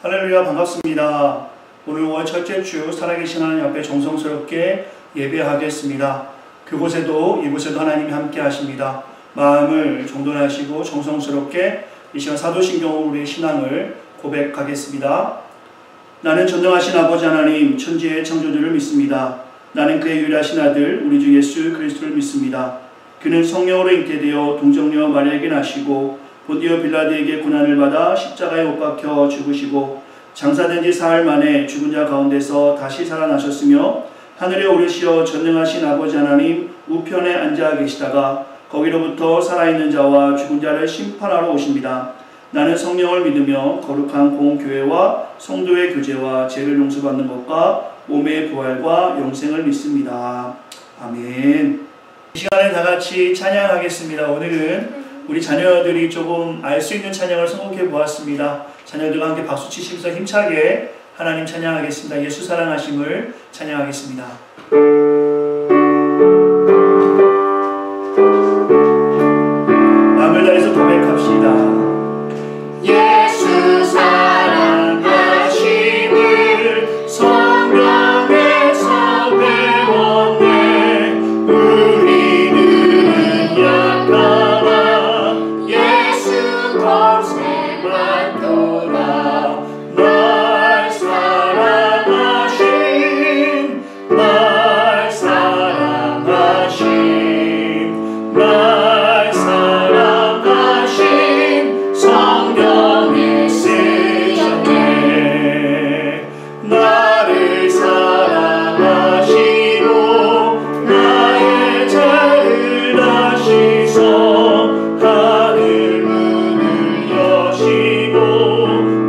할렐루야, 반갑습니다. 오늘 5월 첫째 주 살아계신 하나님 앞에 정성스럽게 예배하겠습니다. 그곳에도 이곳에도 하나님이 함께 하십니다. 마음을 정돈하시고 정성스럽게 이 시간 사도신경으로 우리의 신앙을 고백하겠습니다. 나는 전능하신 아버지 하나님 천지의 창조주를 믿습니다. 나는 그의 유일하신 아들 우리 주 예수 그리스도를 믿습니다. 그는 성령으로 잉태되어 동정녀 마리아에게 나시고 본디오 빌라도에게 고난을 받아 십자가에 못 박혀 죽으시고 장사된 지 사흘 만에 죽은 자 가운데서 다시 살아나셨으며 하늘에 오르시어 전능하신 아버지 하나님 우편에 앉아 계시다가 거기로부터 살아있는 자와 죽은 자를 심판하러 오십니다. 나는 성령을 믿으며 거룩한 공교회와 성도의 교제와 죄를 용서받는 것과 몸의 부활과 영생을 믿습니다. 아멘. 이 시간에 다 같이 찬양하겠습니다. 오늘은 우리 자녀들이 조금 알 수 있는 찬양을 선곡해 보았습니다. 자녀들과 함께 박수 치시면서 힘차게 하나님 찬양하겠습니다. 예수 사랑하심을 찬양하겠습니다. 마음을 다해서 고백합시다. 예수 사랑하심을 성경에서 배웠네. 우리는 약하나 예수 권세만 돌아. 날 사랑하심, 날 사랑하심, 날 사랑하심 성경에 쓰셨네. 나를 사랑하시고 나의 죄를 다시서 하늘 문을 여시고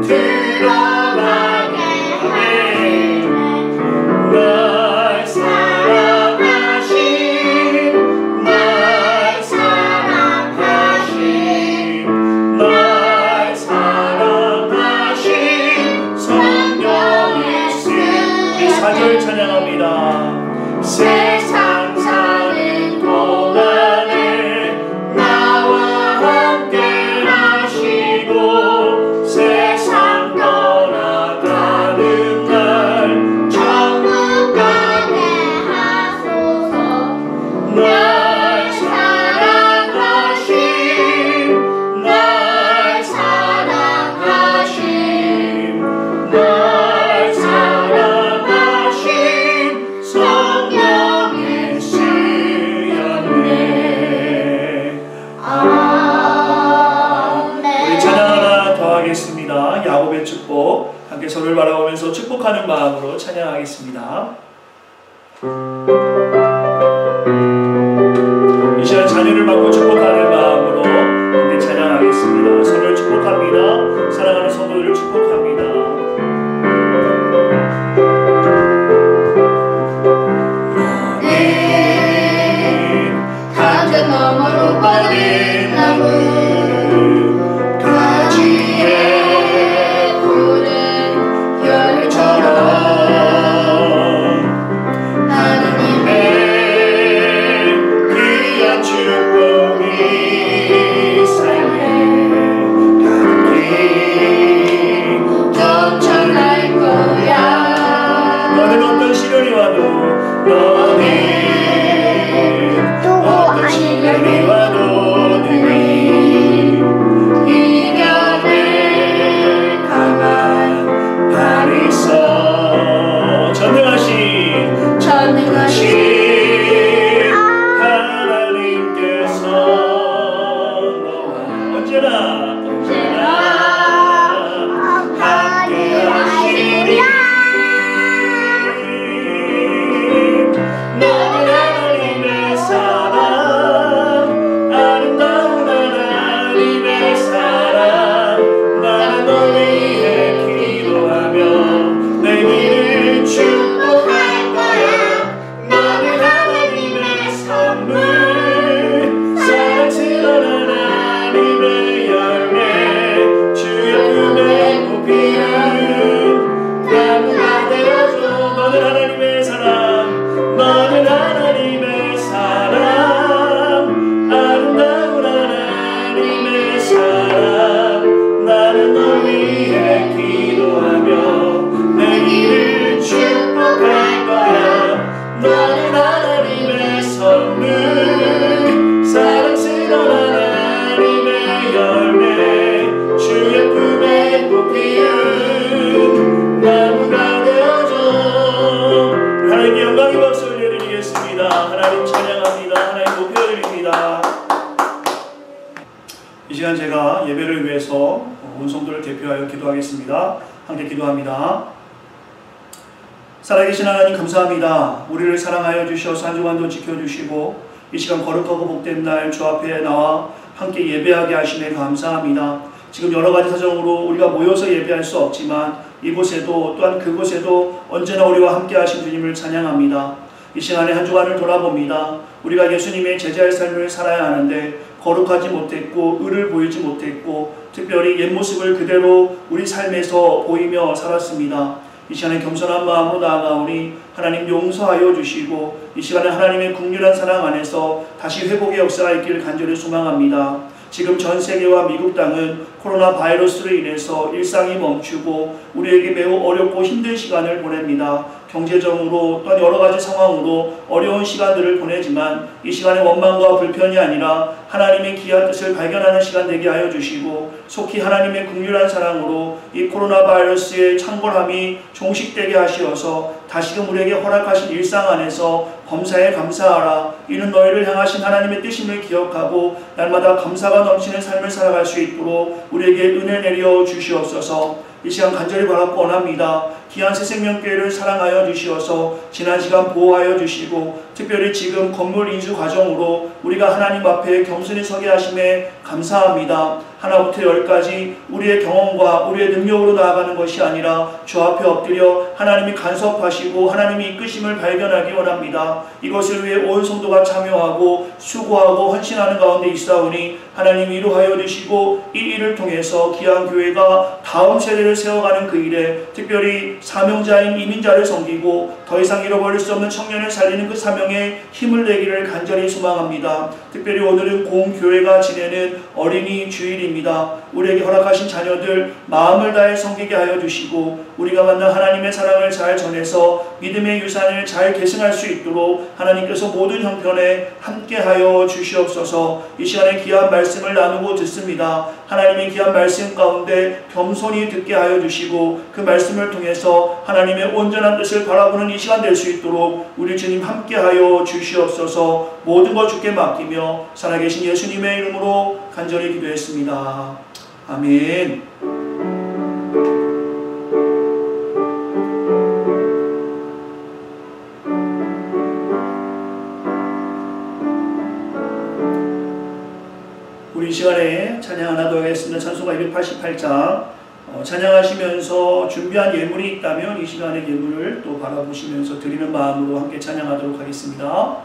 들어가게 하네. 날 사랑하심, 날 사랑하심, 날 사랑하심 성경에 쓰인 4절 찬양합니다. 세상 사는 동안에 나와 함께 하시고 세상 떠나가는 날 천국 가게 하소서. 날 사랑하심, 날 사랑하심, 날 사랑하심 성경에 쓰였네. 우리 찬양 하나 더 하겠습니다. 야곱의 축복. 함께 서로를 바라보면서 축복하는 마음으로 찬양하겠습니다. 이 시간 자녀를 받고 축복하는 마음으로 함께 찬양하겠습니다. 서로를 축복합니다. 사랑하는 성도들을 축복합니다. 감정 너머로 뻗은 나무 가지에 푸른 열처럼 하느님의 하겠습니다. 함께 기도합니다. 살아계신 하나님 감사합니다. 우리를 사랑하여 주셔서 한 주간도 지켜주시고 이 시간 거룩하고 복된 날 주 앞에 나와 함께 예배하게 하시네 감사합니다. 지금 여러 가지 사정으로 우리가 모여서 예배할 수 없지만 이곳에도 또한 그곳에도 언제나 우리와 함께 하신 주님을 찬양합니다. 이 시간에 한 주간을 돌아봅니다. 우리가 예수님의 제자의 삶을 살아야 하는데 거룩하지 못했고 의를 보이지 못했고 특별히 옛 모습을 그대로 우리 삶에서 보이며 살았습니다. 이 시간에 겸손한 마음으로 나아가오니 하나님 용서하여 주시고 이 시간에 하나님의 국률한 사랑 안에서 다시 회복의 역사가 있기를 간절히 소망합니다. 지금 전 세계와 미국 땅은 코로나 바이러스로 인해서 일상이 멈추고 우리에게 매우 어렵고 힘든 시간을 보냅니다. 경제적으로 또한 여러 가지 상황으로 어려운 시간들을 보내지만 이 시간에 원망과 불편이 아니라 하나님의 귀한 뜻을 발견하는 시간 되게 하여 주시고 속히 하나님의 긍휼한 사랑으로 이 코로나 바이러스의 창궐함이 종식되게 하시어서 다시금 우리에게 허락하신 일상 안에서 범사에 감사하라. 이는 너희를 향하신 하나님의 뜻임을 기억하고 날마다 감사가 넘치는 삶을 살아갈 수 있도록 우리에게 은혜 내려 주시옵소서. 이 시간 간절히 바라고 원합니다. 귀한 새생명교회를 사랑하여 주시어서 지난 시간 보호하여 주시고 특별히 지금 건물 인수 과정으로 우리가 하나님 앞에 겸손히 서게 하심에 감사합니다. 하나부터 열까지 우리의 경험과 우리의 능력으로 나아가는 것이 아니라 주 앞에 엎드려 하나님이 간섭하시고 하나님이 이끄심을 발견하기 원합니다. 이것을 위해 온 성도가 참여하고 수고하고 헌신하는 가운데 있사오니 하나님 위로하여 주시고 이 일을 통해서 귀한 교회가 다음 세대를 세워가는 그 일에 특별히 사명자인 이민자를 섬기고 더 이상 잃어버릴 수 없는 청년을 살리는 그 사명에 힘을 내기를 간절히 소망합니다. 특별히 오늘은 공교회가 지내는 어린이 주일입니다. 우리에게 허락하신 자녀들 마음을 다해 섬기게 하여 주시고 우리가 만난 하나님의 사랑을 잘 전해서 믿음의 유산을 잘 계승할 수 있도록 하나님께서 모든 형편에 함께하여 주시옵소서. 이 시간에 귀한 말씀을 나누고 듣습니다. 하나님의 귀한 말씀 가운데 겸손히 듣게 하여 주시고 그 말씀을 통해서 하나님의 온전한 뜻을 바라보는 이 시간 될 수 있도록 우리 주님 함께하여 주시옵소서. 모든 것 주께 맡기며 살아계신 예수님의 이름으로 간절히 기도했습니다. 아멘. 우리 이 시간에 찬양 하나 더 하겠습니다. 찬송가 288장 찬양하시면서 준비한 예물이 있다면 이 시간의 예물을 또 바라보시면서 드리는 마음으로 함께 찬양하도록 하겠습니다.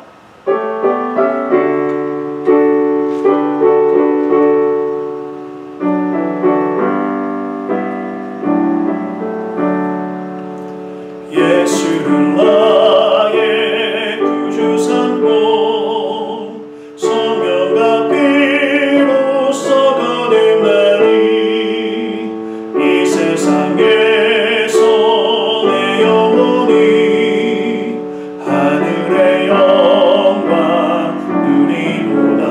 예수는 나의 구주삼고 성령과 피로써 거듭 나니 이 세상에서 내 영혼이 하늘의 영광 누리도다.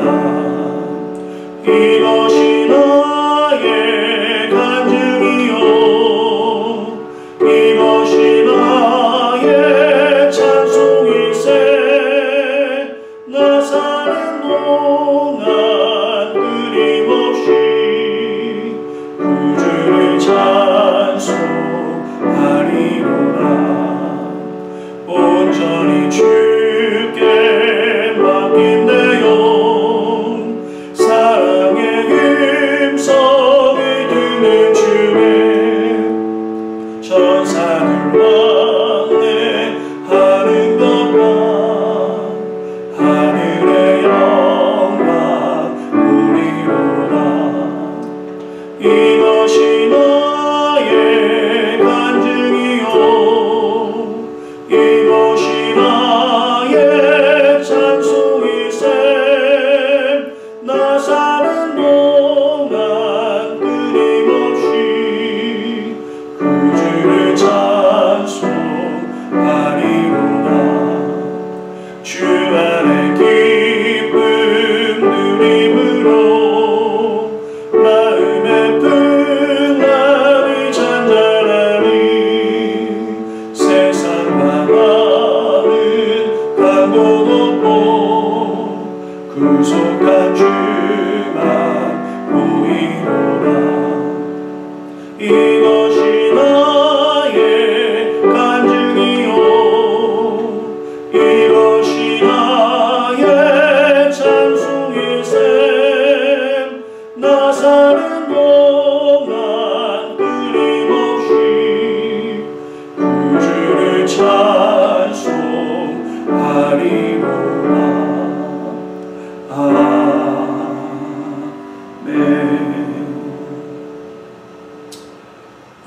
이것이 나의 간증이요 이것이 나의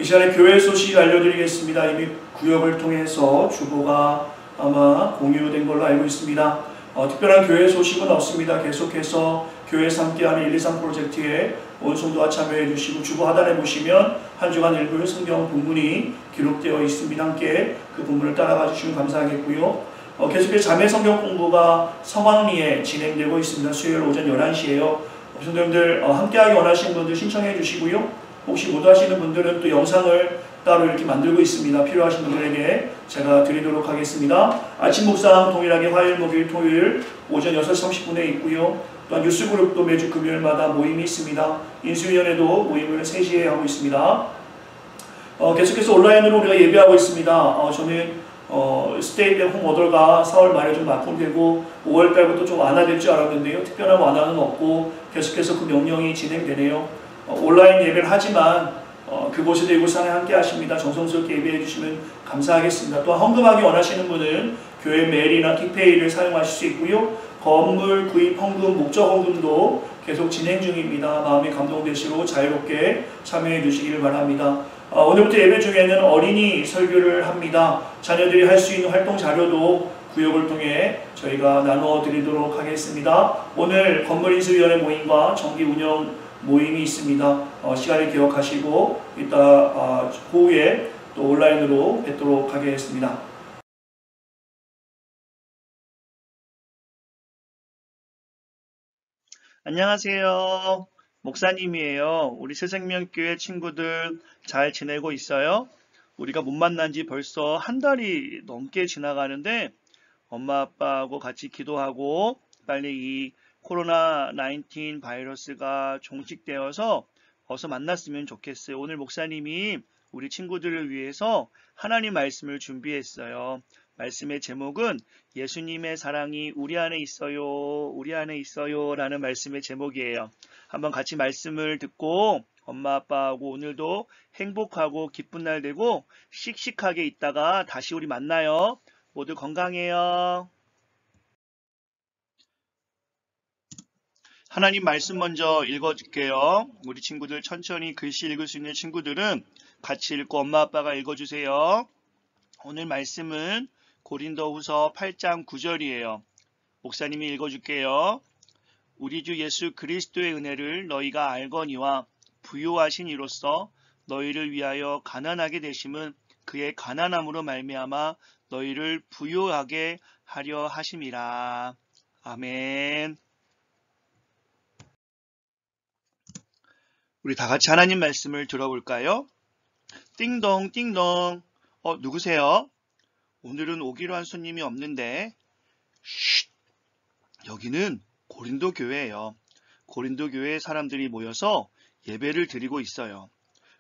시간에 교회 소식 알려드리겠습니다. 이미 구역을 통해서 주보가 아마 공유된 걸로 알고 있습니다. 특별한 교회 소식은 없습니다. 계속해서 교회 함께하는 123 프로젝트에 온 성도가 참여해 주시고 주보 하단에 보시면 한 주간 읽을 성경 본문이 기록되어 있습니다. 함께 그 본문을 따라가 주시면 감사하겠고요. 계속해서 자매 성경 공부가 성황리에 진행되고 있습니다. 수요일 오전 11시에요. 성도님들 함께하기 원하시는 분들 신청해 주시고요. 혹시 못 하시는 분들은 또 영상을 따로 이렇게 만들고 있습니다. 필요하신 분들에게 제가 드리도록 하겠습니다. 아침 묵상 동일하게 화요일, 목요일, 토요일 오전 6시 30분에 있고요. 또한 뉴스그룹도 매주 금요일마다 모임이 있습니다. 인수위원회도 모임을 3시에 하고 있습니다. 계속해서 온라인으로 우리가 예배하고 있습니다. 저는 스테이 홈 오더가 4월 말에 좀 막통되고 5월 달부터 좀 완화될 줄 알았는데요. 특별한 완화는 없고 계속해서 그 명령이 진행되네요. 온라인 예배를 하지만 그곳에도 이곳에 함께 하십니다. 정성스럽게 예배해 주시면 감사하겠습니다. 또한 헌금하기 원하시는 분은 교회 메일이나 킥페이를 사용하실 수 있고요. 건물 구입 헌금, 목적 헌금도 계속 진행 중입니다. 마음이 감동되시고 자유롭게 참여해 주시기를 바랍니다. 오늘부터 예배 중에는 어린이 설교를 합니다. 자녀들이 할 수 있는 활동 자료도 구역을 통해 저희가 나누어 드리도록 하겠습니다. 오늘 건물인수위원회 모임과 정기 운영 모임이 있습니다. 시간을 기억하시고 이따 오후에 또 온라인으로 뵙도록 하겠습니다. 안녕하세요. 목사님이에요. 우리 새생명교회 친구들 잘 지내고 있어요? 우리가 못 만난 지 벌써 한 달이 넘게 지나가는데 엄마 아빠하고 같이 기도하고 빨리 이 코로나 19 바이러스가 종식되어서 어서 만났으면 좋겠어요. 오늘 목사님이 우리 친구들을 위해서 하나님 말씀을 준비했어요. 말씀의 제목은 예수님의 사랑이 우리 안에 있어요. 우리 안에 있어요. 라는 말씀의 제목이에요. 한번 같이 말씀을 듣고 엄마 아빠하고 오늘도 행복하고 기쁜 날 되고 씩씩하게 있다가 다시 우리 만나요. 모두 건강해요. 하나님 말씀 먼저 읽어줄게요. 우리 친구들 천천히 글씨 읽을 수 있는 친구들은 같이 읽고 엄마 아빠가 읽어주세요. 오늘 말씀은 고린도후서 8장 9절이에요. 목사님이 읽어줄게요. 우리 주 예수 그리스도의 은혜를 너희가 알거니와 부요하신 이로써 너희를 위하여 가난하게 되심은 그의 가난함으로 말미암아 너희를 부요하게 하려 하심이라. 아멘. 우리 다 같이 하나님 말씀을 들어볼까요? 띵동 띵동. 누구세요? 오늘은 오기로 한 손님이 없는데. 쉿. 여기는 고린도 교회예요. 고린도 교회에 사람들이 모여서 예배를 드리고 있어요.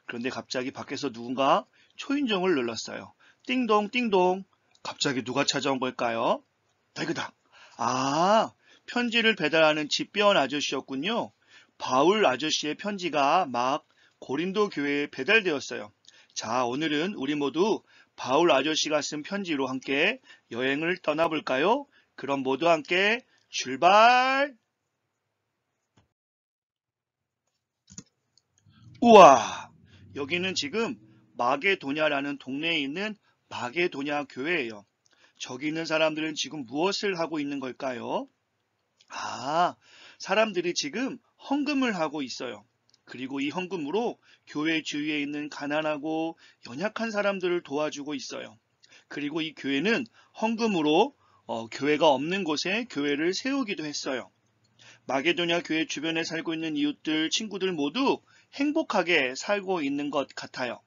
그런데 갑자기 밖에서 누군가 초인종을 눌렀어요. 띵동 띵동. 갑자기 누가 찾아온 걸까요? 달그닥. 편지를 배달하는 집배원 아저씨였군요. 바울 아저씨의 편지가 막 고린도 교회에 배달되었어요. 자, 오늘은 우리 모두 바울 아저씨가 쓴 편지로 함께 여행을 떠나볼까요? 그럼 모두 함께 출발! 우와! 여기는 지금 마게도냐라는 동네에 있는 마게도냐 교회예요. 저기 있는 사람들은 지금 무엇을 하고 있는 걸까요? 사람들이 지금 헌금을 하고 있어요. 그리고 이 헌금으로 교회 주위에 있는 가난하고 연약한 사람들을 도와주고 있어요. 그리고 이 교회는 헌금으로 교회가 없는 곳에 교회를 세우기도 했어요. 마게도냐 교회 주변에 살고 있는 이웃들, 친구들 모두 행복하게 살고 있는 것 같아요.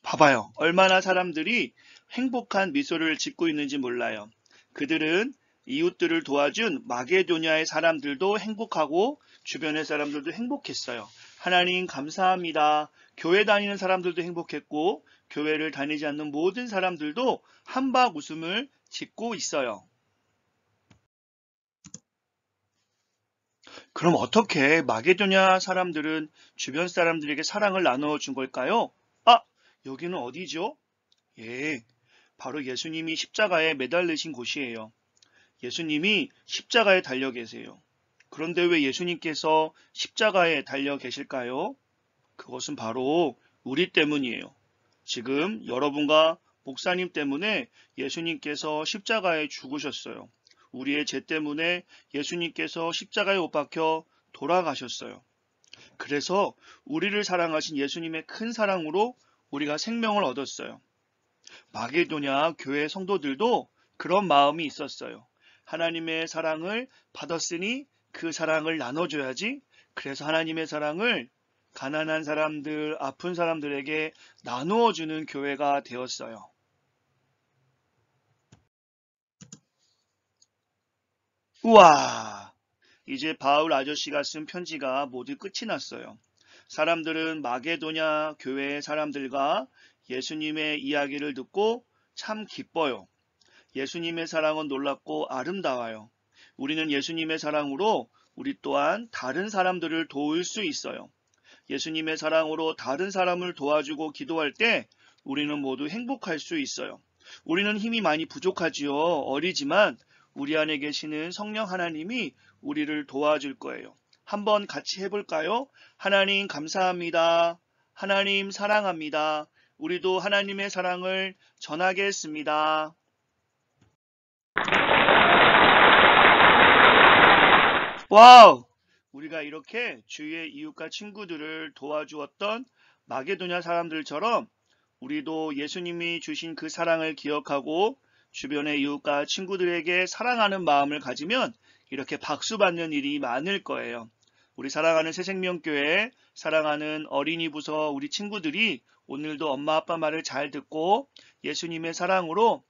봐봐요. 얼마나 사람들이 행복한 미소를 짓고 있는지 몰라요. 그들은 이웃들을 도와준 마게도냐의 사람들도 행복하고 주변의 사람들도 행복했어요. 하나님 감사합니다. 교회 다니는 사람들도 행복했고 교회를 다니지 않는 모든 사람들도 한박 웃음을 짓고 있어요. 그럼 어떻게 마게도냐 사람들은 주변 사람들에게 사랑을 나누어 준 걸까요? 여기는 어디죠? 바로 예수님이 십자가에 매달리신 곳이에요. 예수님이 십자가에 달려 계세요. 그런데 왜 예수님께서 십자가에 달려 계실까요? 그것은 바로 우리 때문이에요. 지금 여러분과 목사님 때문에 예수님께서 십자가에 죽으셨어요. 우리의 죄 때문에 예수님께서 십자가에 못 박혀 돌아가셨어요. 그래서 우리를 사랑하신 예수님의 큰 사랑으로 우리가 생명을 얻었어요. 마게도냐 교회 성도들도 그런 마음이 있었어요. 하나님의 사랑을 받았으니 그 사랑을 나눠줘야지. 그래서 하나님의 사랑을 가난한 사람들, 아픈 사람들에게 나누어주는 교회가 되었어요. 우와! 이제 바울 아저씨가 쓴 편지가 모두 끝이 났어요. 사람들은 마게도냐 교회의 사람들과 예수님의 이야기를 듣고 참 기뻐요. 예수님의 사랑은 놀랍고 아름다워요. 우리는 예수님의 사랑으로 우리 또한 다른 사람들을 도울 수 있어요. 예수님의 사랑으로 다른 사람을 도와주고 기도할 때 우리는 모두 행복할 수 있어요. 우리는 힘이 많이 부족하지요. 어리지만 우리 안에 계시는 성령 하나님이 우리를 도와줄 거예요. 한번 같이 해볼까요? 하나님 감사합니다. 하나님 사랑합니다. 우리도 하나님의 사랑을 전하겠습니다. 와우! 우리가 이렇게 주위의 이웃과 친구들을 도와주었던 마게도냐 사람들처럼 우리도 예수님이 주신 그 사랑을 기억하고 주변의 이웃과 친구들에게 사랑하는 마음을 가지면 이렇게 박수 받는 일이 많을 거예요. 우리 사랑하는 새생명교회, 사랑하는 어린이 부서 우리 친구들이 오늘도 엄마 아빠 말을 잘 듣고 예수님의 사랑으로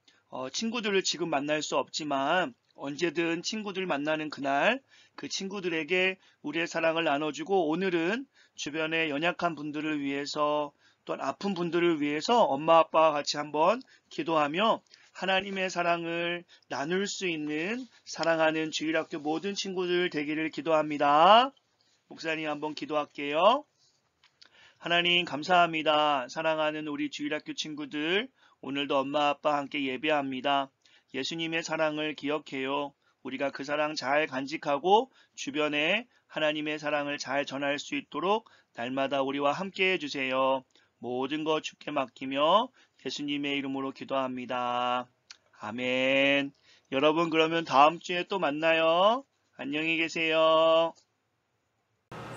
친구들을 지금 만날 수 없지만 언제든 친구들 만나는 그날 그 친구들에게 우리의 사랑을 나눠주고 오늘은 주변의 연약한 분들을 위해서 또한 아픈 분들을 위해서 엄마 아빠와 같이 한번 기도하며 하나님의 사랑을 나눌 수 있는 사랑하는 주일학교 모든 친구들 되기를 기도합니다. 목사님 한번 기도할게요. 하나님 감사합니다. 사랑하는 우리 주일학교 친구들 오늘도 엄마 아빠 함께 예배합니다. 예수님의 사랑을 기억해요. 우리가 그 사랑 잘 간직하고 주변에 하나님의 사랑을 잘 전할 수 있도록 날마다 우리와 함께 해주세요. 모든 것 주께 맡기며 예수님의 이름으로 기도합니다. 아멘. 여러분 그러면 다음 주에 또 만나요. 안녕히 계세요.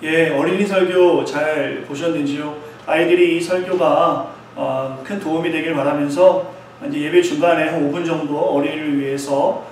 예, 어린이 설교 잘 보셨는지요? 아이들이 이 설교가 큰 도움이 되길 바라면서 이제 예배 중간에 한 5분 정도 어린이를 위해서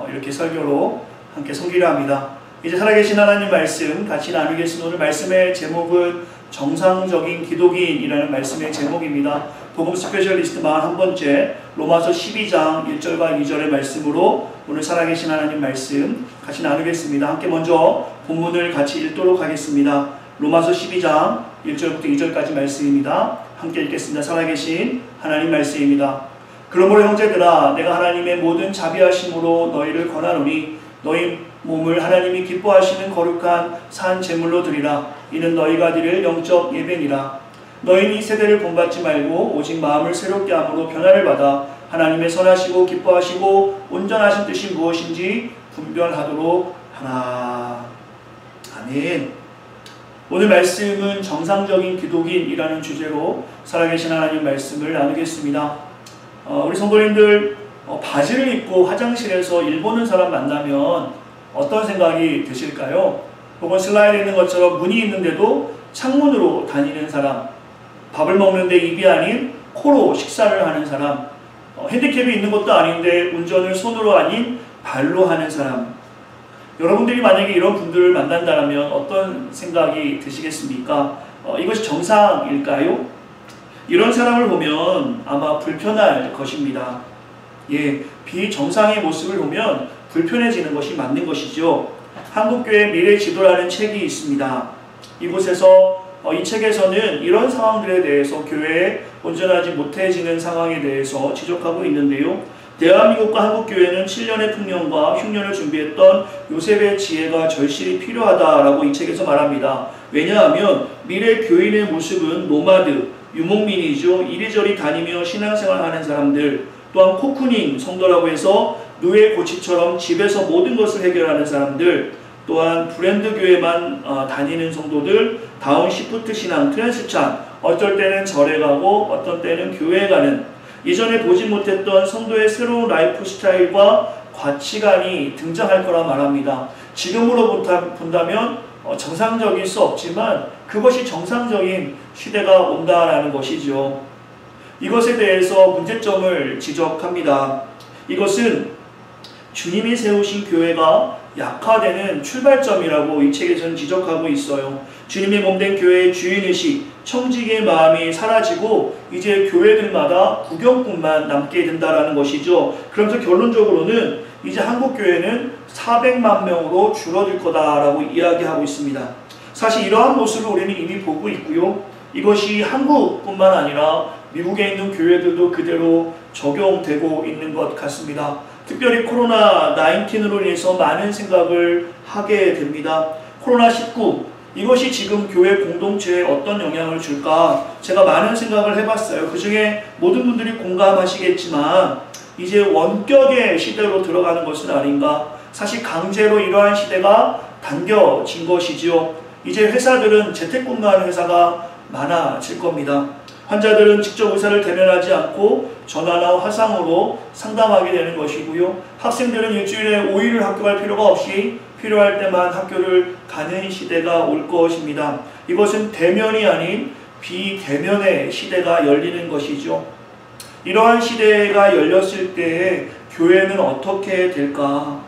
이렇게 설교로 함께 섬기려 합니다. 이제 살아계신 하나님 말씀 같이 나누겠습니다. 오늘 말씀의 제목은 정상적인 기독인이라는 말씀의 제목입니다. 복음 스페셜리스트 41번째 로마서 12장 1절과 2절의 말씀으로 오늘 살아계신 하나님 말씀 같이 나누겠습니다. 함께 먼저 본문을 같이 읽도록 하겠습니다. 로마서 12장 1절부터 2절까지 말씀입니다. 함께 읽겠습니다. 살아계신 하나님 말씀입니다. 그러므로 형제들아 내가 하나님의 모든 자비하심으로 너희를 권하노니 너희 몸을 하나님이 기뻐하시는 거룩한 산 제물로 드리라. 이는 너희가 드릴 영적 예배니라. 너희는 이 세대를 본받지 말고 오직 마음을 새롭게 함으로 변화를 받아 하나님의 선하시고 기뻐하시고 온전하신 뜻이 무엇인지 분별하도록 하라. 아멘. 오늘 말씀은 정상적인 기독인이라는 주제로 살아계신 하나님 말씀을 나누겠습니다. 우리 성도님들 바지를 입고 화장실에서 일 보는 사람 만나면 어떤 생각이 드실까요? 혹은 슬라이드에 있는 것처럼 문이 있는데도 창문으로 다니는 사람, 밥을 먹는데 입이 아닌 코로 식사를 하는 사람, 핸디캡이 있는 것도 아닌데 운전을 손으로 아닌 발로 하는 사람. 여러분들이 만약에 이런 분들을 만난다면 어떤 생각이 드시겠습니까? 이것이 정상일까요? 이런 사람을 보면 아마 불편할 것입니다. 예, 비정상의 모습을 보면 불편해지는 것이 맞는 것이죠. 한국교회 미래 지도라는 책이 있습니다. 이곳에서 이 책에서는 이런 상황들에 대해서 교회에 온전하지 못해지는 상황에 대해서 지적하고 있는데요. 대한민국과 한국교회는 7년의 풍년과 흉년을 준비했던 요셉의 지혜가 절실히 필요하다라고 이 책에서 말합니다. 왜냐하면 미래 교인의 모습은 노마드, 유목민이죠. 이리저리 다니며 신앙생활하는 사람들, 또한 코쿠닝 성도라고 해서 누에 고치처럼 집에서 모든 것을 해결하는 사람들, 또한 브랜드 교회만 다니는 성도들, 다운시프트 신앙, 트랜스찬, 어떨 때는 절에 가고 어떤 때는 교회에 가는, 이전에 보지 못했던 성도의 새로운 라이프 스타일과 가치관이 등장할 거라 말합니다. 지금으로 본다면 정상적일 수 없지만 그것이 정상적인 시대가 온다라는 것이죠. 이것에 대해서 문제점을 지적합니다. 이것은 주님이 세우신 교회가 약화되는 출발점이라고 이 책에서는 지적하고 있어요. 주님의 몸된 교회의 주인의식, 청지기의 마음이 사라지고 이제 교회들마다 구경꾼만 남게 된다는 것이죠. 그러면서 결론적으로는 이제 한국교회는 400만 명으로 줄어들 거다라고 이야기하고 있습니다. 사실 이러한 모습을 우리는 이미 보고 있고요. 이것이 한국뿐만 아니라 미국에 있는 교회들도 그대로 적용되고 있는 것 같습니다. 특별히 코로나19으로 인해서 많은 생각을 하게 됩니다. 코로나19, 이것이 지금 교회 공동체에 어떤 영향을 줄까? 제가 많은 생각을 해봤어요. 그 중에 모든 분들이 공감하시겠지만 이제 원격의 시대로 들어가는 것은 아닌가? 사실 강제로 이러한 시대가 당겨진 것이지요. 이제 회사들은 재택근무하는 회사가 많아질 겁니다. 환자들은 직접 의사를 대면하지 않고 전화나 화상으로 상담하게 되는 것이고요. 학생들은 일주일에 5일을 학교 갈 필요가 없이 필요할 때만 학교를 가는 시대가 올 것입니다. 이것은 대면이 아닌 비대면의 시대가 열리는 것이죠. 이러한 시대가 열렸을 때 교회는 어떻게 될까?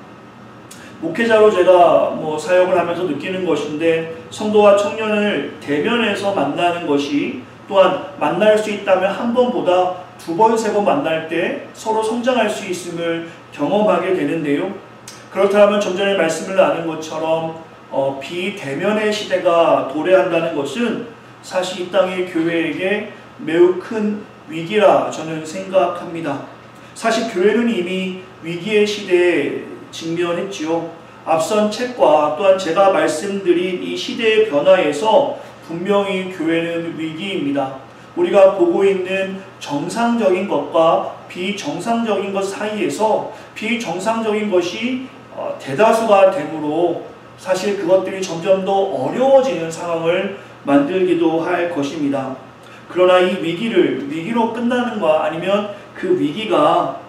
목회자로 제가 사역을 하면서 느끼는 것인데, 성도와 청년을 대면에서 만나는 것이, 또한 만날 수 있다면 한 번보다 2번, 3번 만날 때 서로 성장할 수 있음을 경험하게 되는데요. 그렇다면 좀 전에 말씀을 나눈 것처럼 비대면의 시대가 도래한다는 것은 사실 이 땅의 교회에게 매우 큰 위기라 저는 생각합니다. 사실 교회는 이미 위기의 시대에 직면했지요. 앞선 책과 또한 제가 말씀드린 이 시대의 변화에서 분명히 교회는 위기입니다. 우리가 보고 있는 정상적인 것과 비정상적인 것 사이에서 비정상적인 것이 대다수가 되므로 사실 그것들이 점점 더 어려워지는 상황을 만들기도 할 것입니다. 그러나 이 위기로 끝나는가 아니면 그 위기가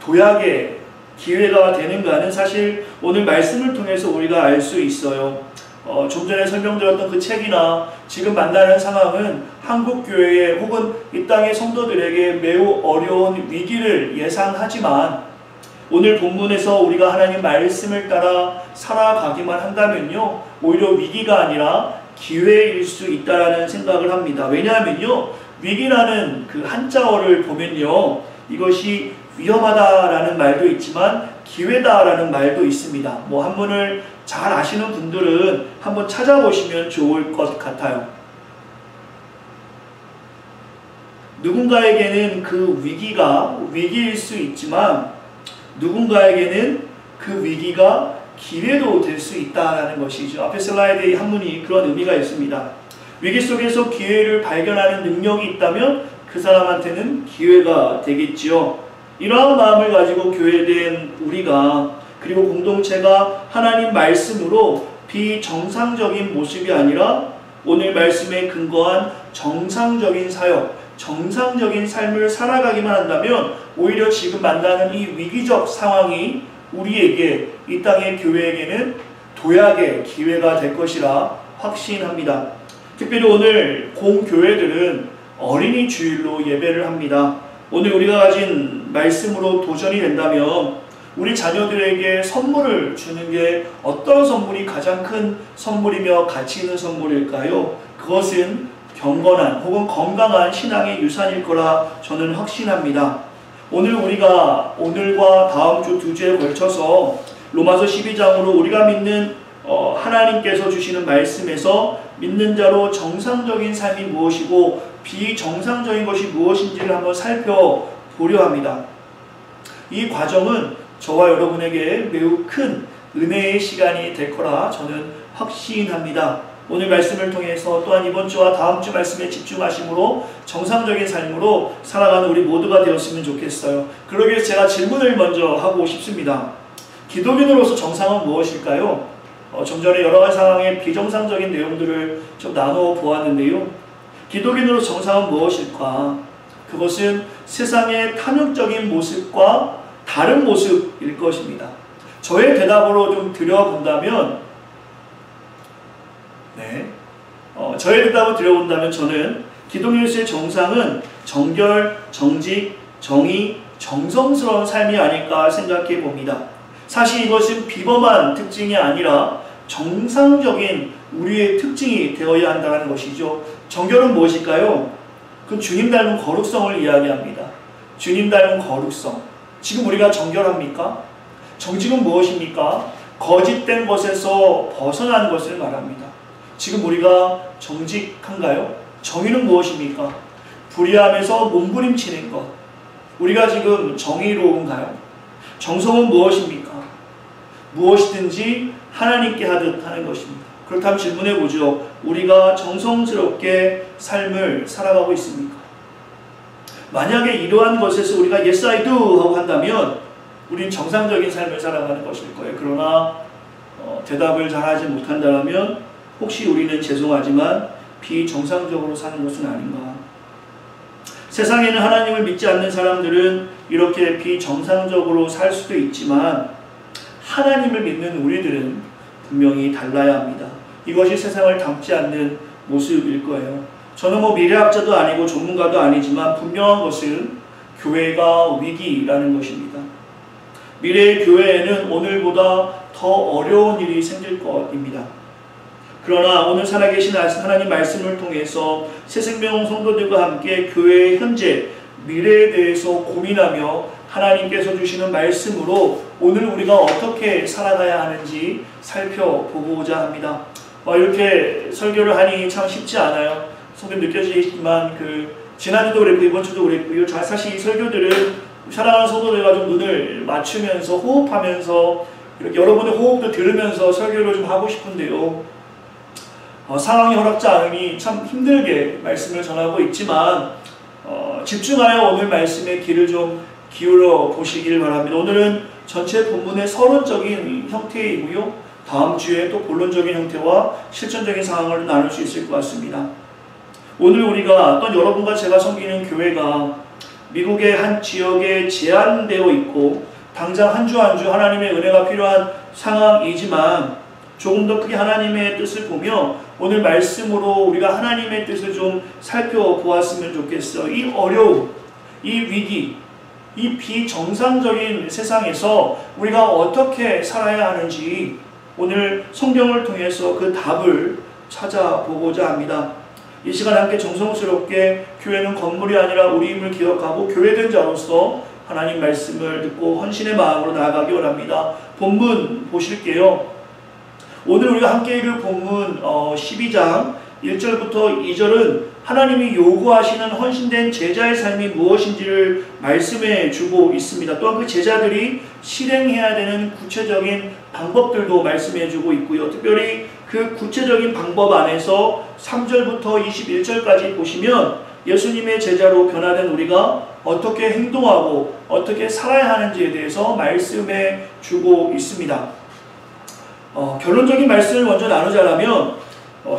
도약의 기회가 되는가는 사실 오늘 말씀을 통해서 우리가 알 수 있어요. 좀 전에 설명드렸던 그 책이나 지금 만나는 상황은 한국교회에 혹은 이 땅의 성도들에게 매우 어려운 위기를 예상하지만 오늘 본문에서 우리가 하나님 말씀을 따라 살아가기만 한다면요, 오히려 위기가 아니라 기회일 수 있다는 생각을 합니다. 왜냐하면요, 위기라는 그 한자어를 보면요, 이것이 위험하다라는 말도 있지만 기회다라는 말도 있습니다. 한문을 잘 아시는 분들은 한번 찾아보시면 좋을 것 같아요. 누군가에게는 그 위기가 위기일 수 있지만 누군가에게는 그 위기가 기회도 될 수 있다는 것이죠. 앞에 슬라이드에 한문이 그런 의미가 있습니다. 위기 속에서 기회를 발견하는 능력이 있다면 그 사람한테는 기회가 되겠지요. 이러한 마음을 가지고 교회된 우리가, 그리고 공동체가 하나님 말씀으로 비정상적인 모습이 아니라 오늘 말씀에 근거한 정상적인 사역, 정상적인 삶을 살아가기만 한다면 오히려 지금 만나는 이 위기적 상황이 우리에게, 이 땅의 교회에게는 도약의 기회가 될 것이라 확신합니다. 특별히 오늘 공교회들은 어린이 주일로 예배를 합니다. 오늘 우리가 가진 말씀으로 도전이 된다면 우리 자녀들에게 선물을 주는 게 어떤 선물이 가장 큰 선물이며 가치 있는 선물일까요? 그것은 경건한 혹은 건강한 신앙의 유산일 거라 저는 확신합니다. 오늘과 다음 주 2주에 걸쳐서 로마서 12장으로 우리가 믿는 하나님께서 주시는 말씀에서 믿는 자로 정상적인 삶이 무엇이고 비정상적인 것이 무엇인지를 한번 살펴보려 합니다. 이 과정은 저와 여러분에게 매우 큰 은혜의 시간이 될 거라 저는 확신합니다. 오늘 말씀을 통해서 또한 이번 주와 다음 주 말씀에 집중하심으로 정상적인 삶으로 살아가는 우리 모두가 되었으면 좋겠어요. 그러기 위해서 제가 질문을 먼저 하고 싶습니다. 기독인으로서 정상은 무엇일까요? 좀 전에 여러 가지 상황의 비정상적인 내용들을 좀 나누어 보았는데요. 기독인으로 정상은 무엇일까? 그것은 세상의 탐욕적인 모습과 다른 모습일 것입니다. 저의 대답으로 좀 드려본다면, 저의 대답을 드려본다면 저는 기독인으로서의 정상은 정결, 정직, 정의, 정성스러운 삶이 아닐까 생각해 봅니다. 사실 이것은 비범한 특징이 아니라 정상적인 우리의 특징이 되어야 한다는 것이죠. 정결은 무엇일까요? 그건 주님 닮은 거룩성을 이야기합니다. 주님 닮은 거룩성. 지금 우리가 정결합니까? 정직은 무엇입니까? 거짓된 것에서 벗어난 것을 말합니다. 지금 우리가 정직한가요? 정의는 무엇입니까? 불의함에서 몸부림치는 것. 우리가 지금 정의로운가요? 정성은 무엇입니까? 무엇이든지 하나님께 하듯 하는 것입니다. 그렇다면 질문해 보죠. 우리가 정성스럽게 삶을 살아가고 있습니까? 만약에 이러한 것에서 우리가 Yes I do 하고 한다면 우린 정상적인 삶을 살아가는 것일 거예요. 그러나 대답을 잘하지 못한다면 혹시 우리는 죄송하지만 비정상적으로 사는 것은 아닌가. 세상에는 하나님을 믿지 않는 사람들은 이렇게 비정상적으로 살 수도 있지만 하나님을 믿는 우리들은 분명히 달라야 합니다. 이것이 세상을 닮지 않는 모습일 거예요. 저는 미래학자도 아니고 전문가도 아니지만 분명한 것은 교회가 위기라는 것입니다. 미래의 교회에는 오늘보다 더 어려운 일이 생길 것입니다. 그러나 오늘 살아계신 하나님 말씀을 통해서 새생명 성도들과 함께 교회의 현재, 미래에 대해서 고민하며 하나님께서 주시는 말씀으로 오늘 우리가 어떻게 살아가야 하는지 살펴보고자 합니다. 이렇게 설교를 하니 참 쉽지 않아요. 성경 느껴지지만 지난주도 그랬고 이번 주도 그랬고요. 사실 이 설교들은 사랑하는 성도들과 좀 눈을 맞추면서 호흡하면서 이렇게 여러분의 호흡도 들으면서 설교를 좀 하고 싶은데요. 상황이 허락지 않으니 참 힘들게 말씀을 전하고 있지만 집중하여 오늘 말씀의 귀를 좀 기울여 보시길 바랍니다. 오늘은 전체 본문의 서론적인 형태이고요. 다음 주에 또 본론적인 형태와 실전적인 상황을 나눌 수 있을 것 같습니다. 오늘 우리가 또 여러분과 제가 섬기는 교회가 미국의 한 지역에 제한되어 있고 당장 한 주 한 주 하나님의 은혜가 필요한 상황이지만 조금 더 크게 하나님의 뜻을 보며 오늘 말씀으로 우리가 하나님의 뜻을 좀 살펴보았으면 좋겠어요. 이 어려움, 이 위기, 이 비정상적인 세상에서 우리가 어떻게 살아야 하는지 오늘 성경을 통해서 그 답을 찾아보고자 합니다. 이 시간 함께 정성스럽게 교회는 건물이 아니라 우리임을 기억하고 교회된 자로서 하나님 말씀을 듣고 헌신의 마음으로 나아가기 원합니다. 본문 보실게요. 오늘 우리가 함께 읽을 본문 12장 1절부터 2절은 하나님이 요구하시는 헌신된 제자의 삶이 무엇인지를 말씀해 주고 있습니다. 또한 그 제자들이 실행해야 되는 구체적인 방법들도 말씀해 주고 있고요. 특별히 그 구체적인 방법 안에서 3절부터 21절까지 보시면 예수님의 제자로 변화된 우리가 어떻게 행동하고 어떻게 살아야 하는지에 대해서 말씀해 주고 있습니다. 결론적인 말씀을 먼저 나누자면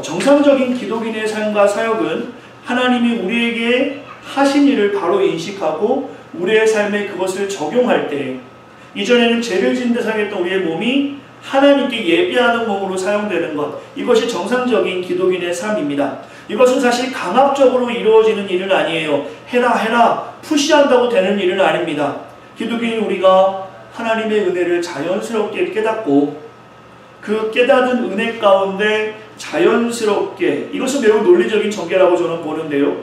정상적인 기독인의 삶과 사역은 하나님이 우리에게 하신 일을 바로 인식하고 우리의 삶에 그것을 적용할 때 이전에는 죄를 짓는 데 사용했던 우리의 몸이 하나님께 예배하는 몸으로 사용되는 것, 이것이 정상적인 기독인의 삶입니다. 이것은 사실 강압적으로 이루어지는 일은 아니에요. 해라 푸시한다고 되는 일은 아닙니다. 기독인인 우리가 하나님의 은혜를 자연스럽게 깨닫고 그 깨닫은 은혜 가운데 자연스럽게, 이것은 매우 논리적인 전개라고 저는 보는데요.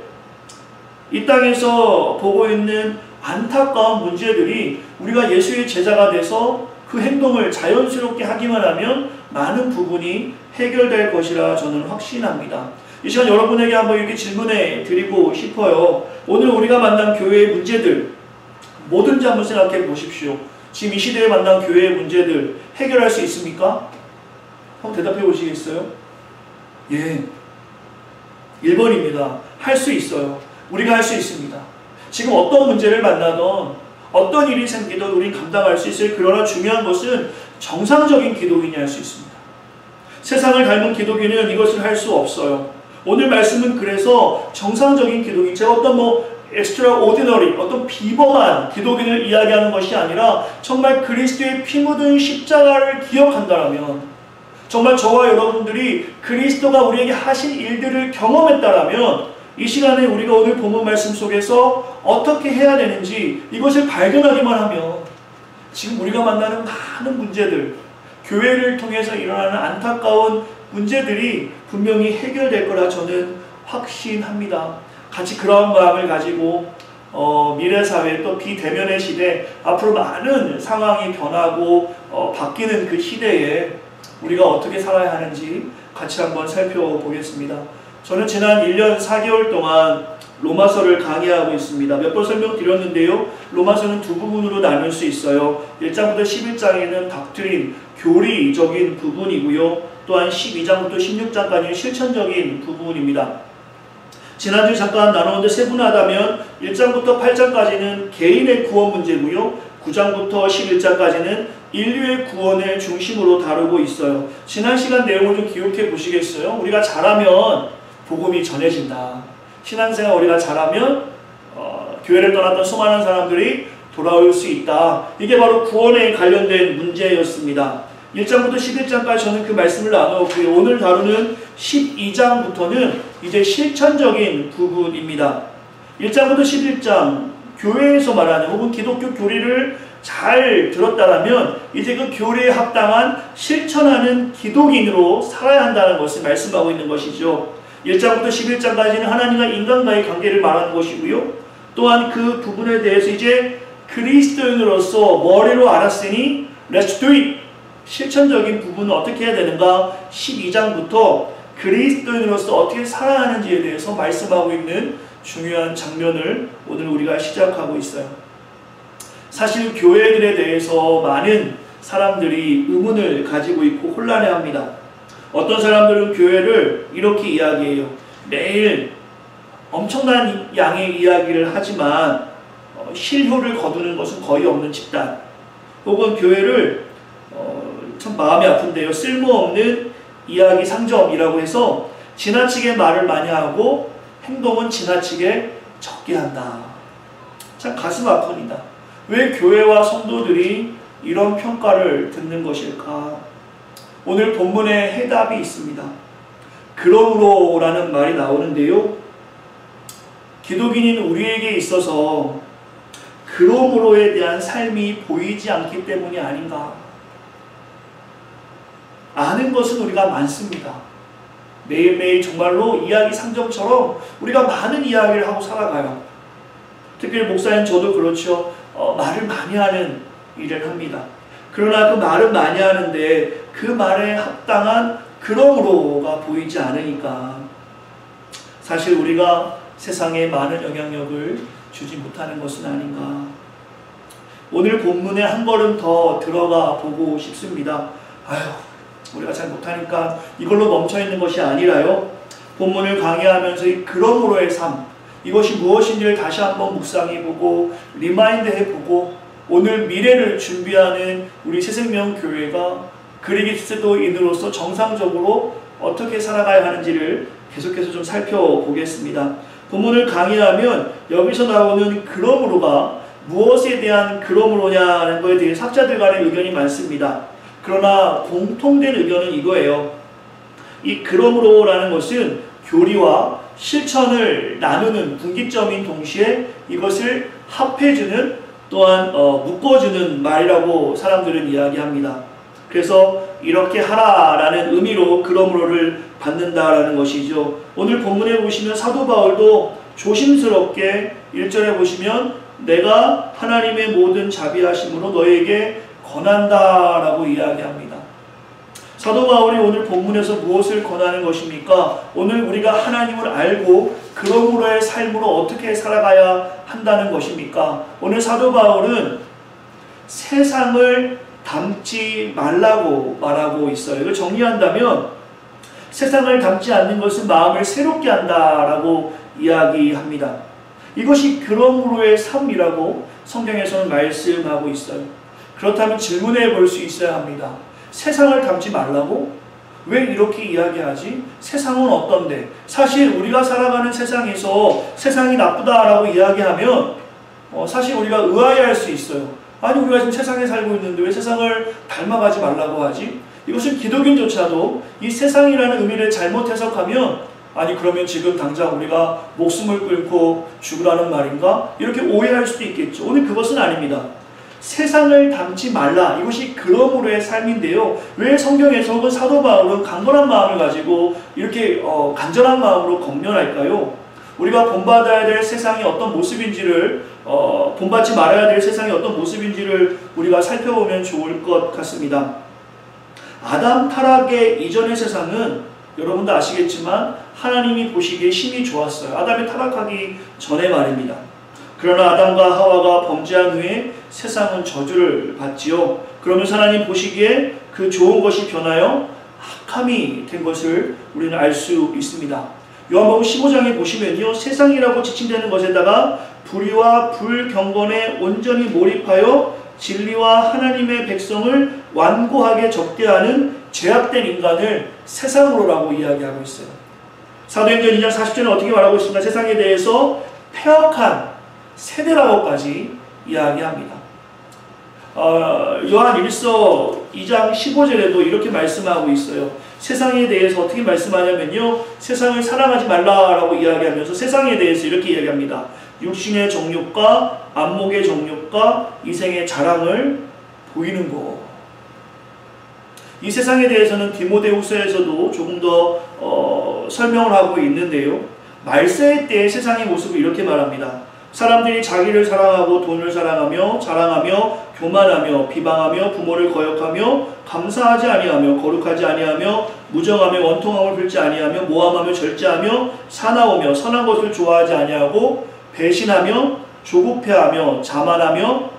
이 땅에서 보고 있는 안타까운 문제들이 우리가 예수의 제자가 돼서 그 행동을 자연스럽게 하기만 하면 많은 부분이 해결될 것이라 저는 확신합니다. 이 시간 여러분에게 한번 이렇게 질문해 드리고 싶어요. 오늘 우리가 만난 교회의 문제들 뭐든지 한번 생각해 보십시오. 지금 이 시대에 만난 교회의 문제들 해결할 수 있습니까? 한번 대답해 보시겠어요? 예. 1번입니다. 할 수 있어요. 우리가 할 수 있습니다. 지금 어떤 문제를 만나던 어떤 일이 생기든 우린 감당할 수 있어요. 그러나 중요한 것은 정상적인 기독인이 할 수 있습니다. 세상을 닮은 기독인은 이것을 할 수 없어요. 오늘 말씀은 그래서 정상적인 기독인, 제가 어떤 extraordinary, 어떤 비범한 기독인을 이야기하는 것이 아니라 정말 그리스도의 피 묻은 십자가를 기억한다라면, 정말 저와 여러분들이 그리스도가 우리에게 하신 일들을 경험했다라면 이 시간에 우리가 오늘 본문 말씀 속에서 어떻게 해야 되는지 이것을 발견하기만 하면 지금 우리가 만나는 많은 문제들, 교회를 통해서 일어나는 안타까운 문제들이 분명히 해결될 거라 저는 확신합니다. 같이 그런 마음을 가지고 미래사회 또 비대면의 시대, 앞으로 많은 상황이 변하고 바뀌는 그 시대에 우리가 어떻게 살아야 하는지 같이 한번 살펴보겠습니다. 저는 지난 1년 4개월 동안 로마서를 강의하고 있습니다. 몇 번 설명드렸는데요. 로마서는 두 부분으로 나눌 수 있어요. 1장부터 11장에는 닥트린, 교리적인 부분이고요. 또한 12장부터 16장까지는 실천적인 부분입니다. 지난주 잠깐 나누는데 세분하다면 1장부터 8장까지는 개인의 구원 문제고요. 9장부터 11장까지는 인류의 구원을 중심으로 다루고 있어요. 지난 시간 내용을 좀 기억해 보시겠어요? 우리가 잘하면 복음이 전해진다. 신앙생활 우리가 잘하면 교회를 떠났던 수많은 사람들이 돌아올 수 있다. 이게 바로 구원에 관련된 문제였습니다. 1장부터 11장까지 저는 그 말씀을 나누었고요. 오늘 다루는 12장부터는 이제 실천적인 부분입니다. 1장부터 11장 교회에서 말하는 혹은 기독교 교리를 잘 들었다라면 이제 그 교리에 합당한 실천하는 기독인으로 살아야 한다는 것을 말씀하고 있는 것이죠. 1장부터 11장까지는 하나님과 인간과의 관계를 말하는 것이고요. 또한 그 부분에 대해서 이제 그리스도인으로서 머리로 알았으니 Let's do it! 실천적인 부분은 어떻게 해야 되는가? 12장부터 그리스도인으로서 어떻게 살아야 하는지에 대해서 말씀하고 있는 중요한 장면을 오늘 우리가 시작하고 있어요. 사실 교회들에 대해서 많은 사람들이 의문을 가지고 있고 혼란해합니다. 어떤 사람들은 교회를 이렇게 이야기해요. 매일 엄청난 양의 이야기를 하지만 실효를 거두는 것은 거의 없는 집단. 혹은 교회를 참 마음이 아픈데요. 쓸모없는 이야기 상점이라고 해서 지나치게 말을 많이 하고 행동은 지나치게 적게 한다. 참 가슴 아픕니다. 왜 교회와 성도들이 이런 평가를 듣는 것일까? 오늘 본문에 해답이 있습니다. 그러므로라는 말이 나오는데요. 기독인인 우리에게 있어서 그러므로에 대한 삶이 보이지 않기 때문이 아닌가. 아는 것은 우리가 많습니다. 매일매일 정말로 이야기 상점처럼 우리가 많은 이야기를 하고 살아가요. 특별히 목사님 저도 그렇죠. 말을 많이 하는 일을 합니다. 그러나 그 말은 많이 하는데 그 말에 합당한 그러므로가 보이지 않으니까 사실 우리가 세상에 많은 영향력을 주지 못하는 것은 아닌가. 오늘 본문에 한 걸음 더 들어가 보고 싶습니다. 우리가 잘 못하니까 이걸로 멈춰있는 것이 아니라요. 본문을 강의하면서 이 그러므로의 삶, 이것이 무엇인지를 다시 한번 묵상해보고 리마인드 해보고 오늘 미래를 준비하는 우리 새생명교회가 그리스도인으로서 정상적으로 어떻게 살아가야 하는지를 계속해서 좀 살펴보겠습니다. 본문을 강의하면 여기서 나오는 그러므로가 무엇에 대한 그러므로냐는 것에 대해 학자들 간의 의견이 많습니다. 그러나 공통된 의견은 이거예요. 이 그러므로라는 것은 교리와 실천을 나누는 분기점인 동시에 이것을 합해주는 또한 묶어주는 말이라고 사람들은 이야기합니다. 그래서 이렇게 하라라는 의미로 그러므로를 받는다라는 것이죠. 오늘 본문에 보시면 사도 바울도 조심스럽게 1절에 보시면 내가 하나님의 모든 자비하심으로 너에게 권한다라고 이야기합니다. 사도 바울이 오늘 본문에서 무엇을 권하는 것입니까? 오늘 우리가 하나님을 알고 그러므로의 삶으로 어떻게 살아가야 한다는 것입니까? 오늘 사도 바울은 세상을 닮지 말라고 말하고 있어요. 이걸 정리한다면 세상을 닮지 않는 것은 마음을 새롭게 한다라고 이야기합니다. 이것이 그러므로의 삶이라고 성경에서는 말씀하고 있어요. 그렇다면 질문해 볼 수 있어야 합니다. 세상을 닮지 말라고? 왜 이렇게 이야기하지? 세상은 어떤데? 사실 우리가 살아가는 세상에서 세상이 나쁘다라고 이야기하면 사실 우리가 의아해할 수 있어요. 아니 우리가 지금 세상에 살고 있는데 왜 세상을 닮아가지 말라고 하지? 이것은 기독인조차도 이 세상이라는 의미를 잘못 해석하면 아니 그러면 지금 당장 우리가 목숨을 끊고 죽으라는 말인가? 이렇게 오해할 수도 있겠죠. 오늘 그것은 아닙니다. 세상을 닮지 말라. 이것이 그러므로의 삶인데요. 왜 성경에서 혹은 사도 바울은 강건한 마음을 가지고 이렇게 간절한 마음으로 권면할까요? 우리가 본받아야 될 세상이 어떤 모습인지를 본받지 말아야 될 세상이 어떤 모습인지를 우리가 살펴보면 좋을 것 같습니다. 아담 타락의 이전의 세상은 여러분도 아시겠지만 하나님이 보시기에 심히 좋았어요. 아담이 타락하기 전에 말입니다. 그러나 아담과 하와가 범죄한 후에 세상은 저주를 받지요. 그러면서 하나님 보시기에 그 좋은 것이 변하여 악함이 된 것을 우리는 알 수 있습니다. 요한복음 15장에 보시면요, 세상이라고 지칭되는 것에다가 불의와 불경건에 온전히 몰입하여 진리와 하나님의 백성을 완고하게 적대하는 죄악된 인간을 세상으로라고 이야기하고 있어요. 사도행전 2장 40절은 어떻게 말하고 있습니까? 세상에 대해서 폐역한 세대라고까지 이야기합니다. 요한 1서 2장 15절에도 이렇게 말씀하고 있어요. 세상에 대해서 어떻게 말씀하냐면요, 세상을 사랑하지 말라라고 이야기하면서 세상에 대해서 이렇게 이야기합니다. 육신의 정욕과 안목의 정욕과 이생의 자랑을 보이는 것. 이 세상에 대해서는 디모데후서에서도 조금 더 설명을 하고 있는데요. 말세의 때의 세상의 모습을 이렇게 말합니다. 사람들이 자기를 사랑하고 돈을 사랑하며 자랑하며 교만하며 비방하며 부모를 거역하며 감사하지 아니하며 거룩하지 아니하며 무정하며 원통함을 풀지 아니하며 모함하며 절제하며 사나우며 선한 것을 좋아하지 아니하고 배신하며 조급해하며 자만하며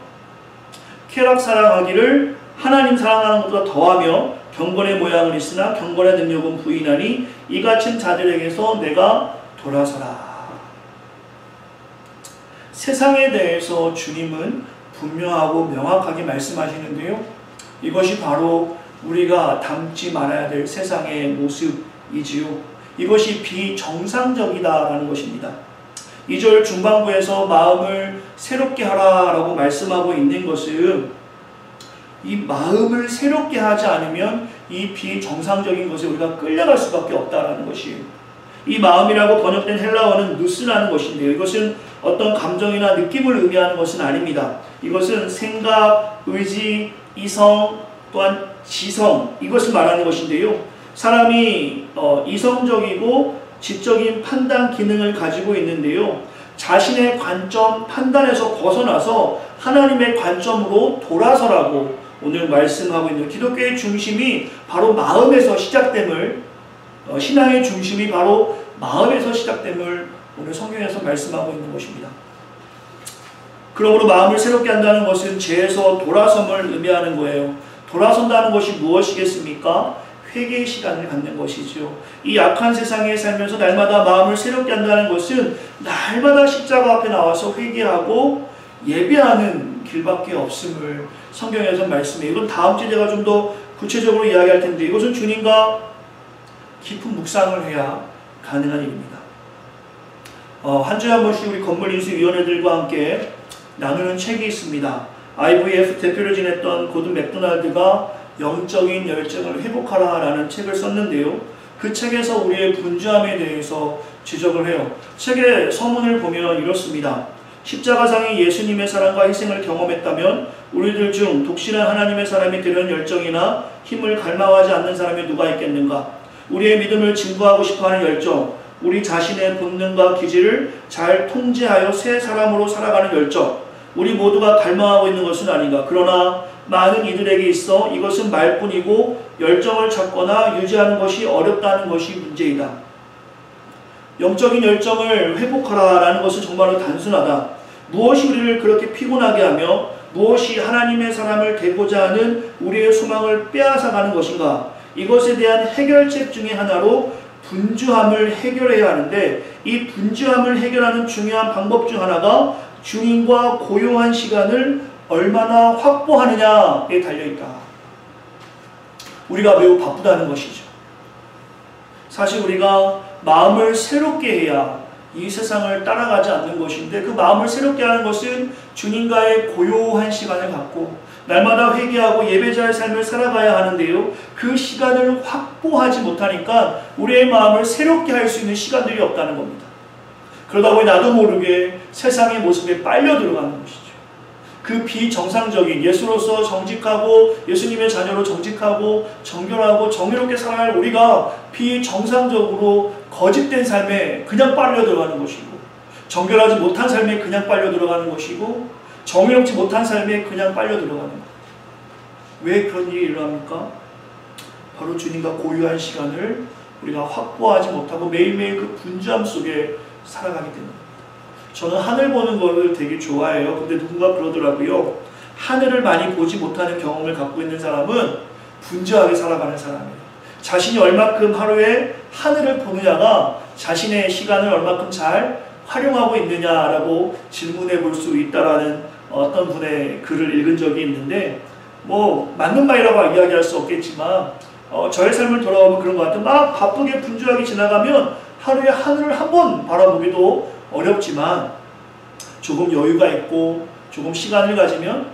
쾌락 사랑하기를 하나님 사랑하는 것보다 더하며 경건의 모양은 있으나 경건의 능력은 부인하니 이 같은 자들에게서 내가 돌아서라. 세상에 대해서 주님은 분명하고 명확하게 말씀하시는데요. 이것이 바로 우리가 닮지 말아야 될 세상의 모습이지요. 이것이 비정상적이다라는 것입니다. 2절 중반부에서 마음을 새롭게 하라라고 말씀하고 있는 것은 이 마음을 새롭게 하지 않으면 이 비정상적인 것에 우리가 끌려갈 수밖에 없다라는 것이에요. 이 마음이라고 번역된 헬라어는 누스라는 것인데요. 이것은 어떤 감정이나 느낌을 의미하는 것은 아닙니다. 이것은 생각, 의지, 이성, 또한 지성, 이것을 말하는 것인데요. 사람이 이성적이고 지적인 판단 기능을 가지고 있는데요. 자신의 관점, 판단에서 벗어나서 하나님의 관점으로 돌아서라고 오늘 말씀하고 있는 기독교의 중심이 바로 마음에서 시작됨을 신앙의 중심이 바로 마음에서 시작됨을 오늘 성경에서 말씀하고 있는 것입니다. 그러므로 마음을 새롭게 한다는 것은 죄에서 돌아섬을 의미하는 거예요. 돌아선다는 것이 무엇이겠습니까? 회개의 시간을 갖는 것이죠. 이 악한 세상에 살면서 날마다 마음을 새롭게 한다는 것은 날마다 십자가 앞에 나와서 회개하고 예배하는 길밖에 없음을 성경에서 말씀해요. 이건 다음 주에 제가 좀 더 구체적으로 이야기할 텐데 이것은 주님과 깊은 묵상을 해야 가능한 일입니다. 한 주에 한 번씩 우리 건물인수위원회들과 함께 나누는 책이 있습니다. IVF 대표를 지냈던 고든 맥도날드가 영적인 열정을 회복하라 라는 책을 썼는데요. 그 책에서 우리의 분주함에 대해서 지적을 해요. 책의 서문을 보면 이렇습니다. 십자가상의 예수님의 사랑과 희생을 경험했다면 우리들 중 독실한 하나님의 사람이 되려는 열정이나 힘을 갈망하지 않는 사람이 누가 있겠는가? 우리의 믿음을 증거하고 싶어하는 열정, 우리 자신의 본능과 기질을 잘 통제하여 새 사람으로 살아가는 열정, 우리 모두가 갈망하고 있는 것은 아닌가. 그러나 많은 이들에게 있어 이것은 말뿐이고 열정을 찾거나 유지하는 것이 어렵다는 것이 문제이다. 영적인 열정을 회복하라라는 것은 정말로 단순하다. 무엇이 우리를 그렇게 피곤하게 하며 무엇이 하나님의 사람을 되고자 하는 우리의 소망을 빼앗아가는 것인가? 이것에 대한 해결책 중에 하나로 분주함을 해결해야 하는데 이 분주함을 해결하는 중요한 방법 중 하나가 주님과 고요한 시간을 얼마나 확보하느냐에 달려있다. 우리가 매우 바쁘다는 것이죠. 사실 우리가 마음을 새롭게 해야 이 세상을 따라가지 않는 것인데, 그 마음을 새롭게 하는 것은 주님과의 고요한 시간을 갖고 날마다 회개하고 예배자의 삶을 살아가야 하는데요, 그 시간을 확보하지 못하니까 우리의 마음을 새롭게 할 수 있는 시간들이 없다는 겁니다. 그러다 보니 나도 모르게 세상의 모습에 빨려 들어가는 것이죠. 그 비정상적인, 예수로서 정직하고 예수님의 자녀로 정직하고 정결하고 정의롭게 살아갈 우리가 비정상적으로 거짓된 삶에 그냥 빨려 들어가는 것이고, 정결하지 못한 삶에 그냥 빨려 들어가는 것이고, 정의롭지 못한 삶에 그냥 빨려 들어가는 것. 왜 그런 일이 일어납니까? 바로 주님과 고유한 시간을 우리가 확보하지 못하고 매일매일 그 분주함 속에 살아가기 때문입니다. 저는 하늘 보는 거를 되게 좋아해요. 근데 누군가 그러더라고요. 하늘을 많이 보지 못하는 경험을 갖고 있는 사람은 분주하게 살아가는 사람이에요. 자신이 얼마큼 하루에 하늘을 보느냐가 자신의 시간을 얼마큼 잘 활용하고 있느냐라고 질문해 볼 수 있다라는 어떤 분의 글을 읽은 적이 있는데, 뭐 맞는 말이라고 이야기할 수 없겠지만 저의 삶을 돌아보면 그런 것 같아요. 막 바쁘게 분주하게 지나가면 하루에 하늘을 한 번 바라보기도 어렵지만, 조금 여유가 있고 조금 시간을 가지면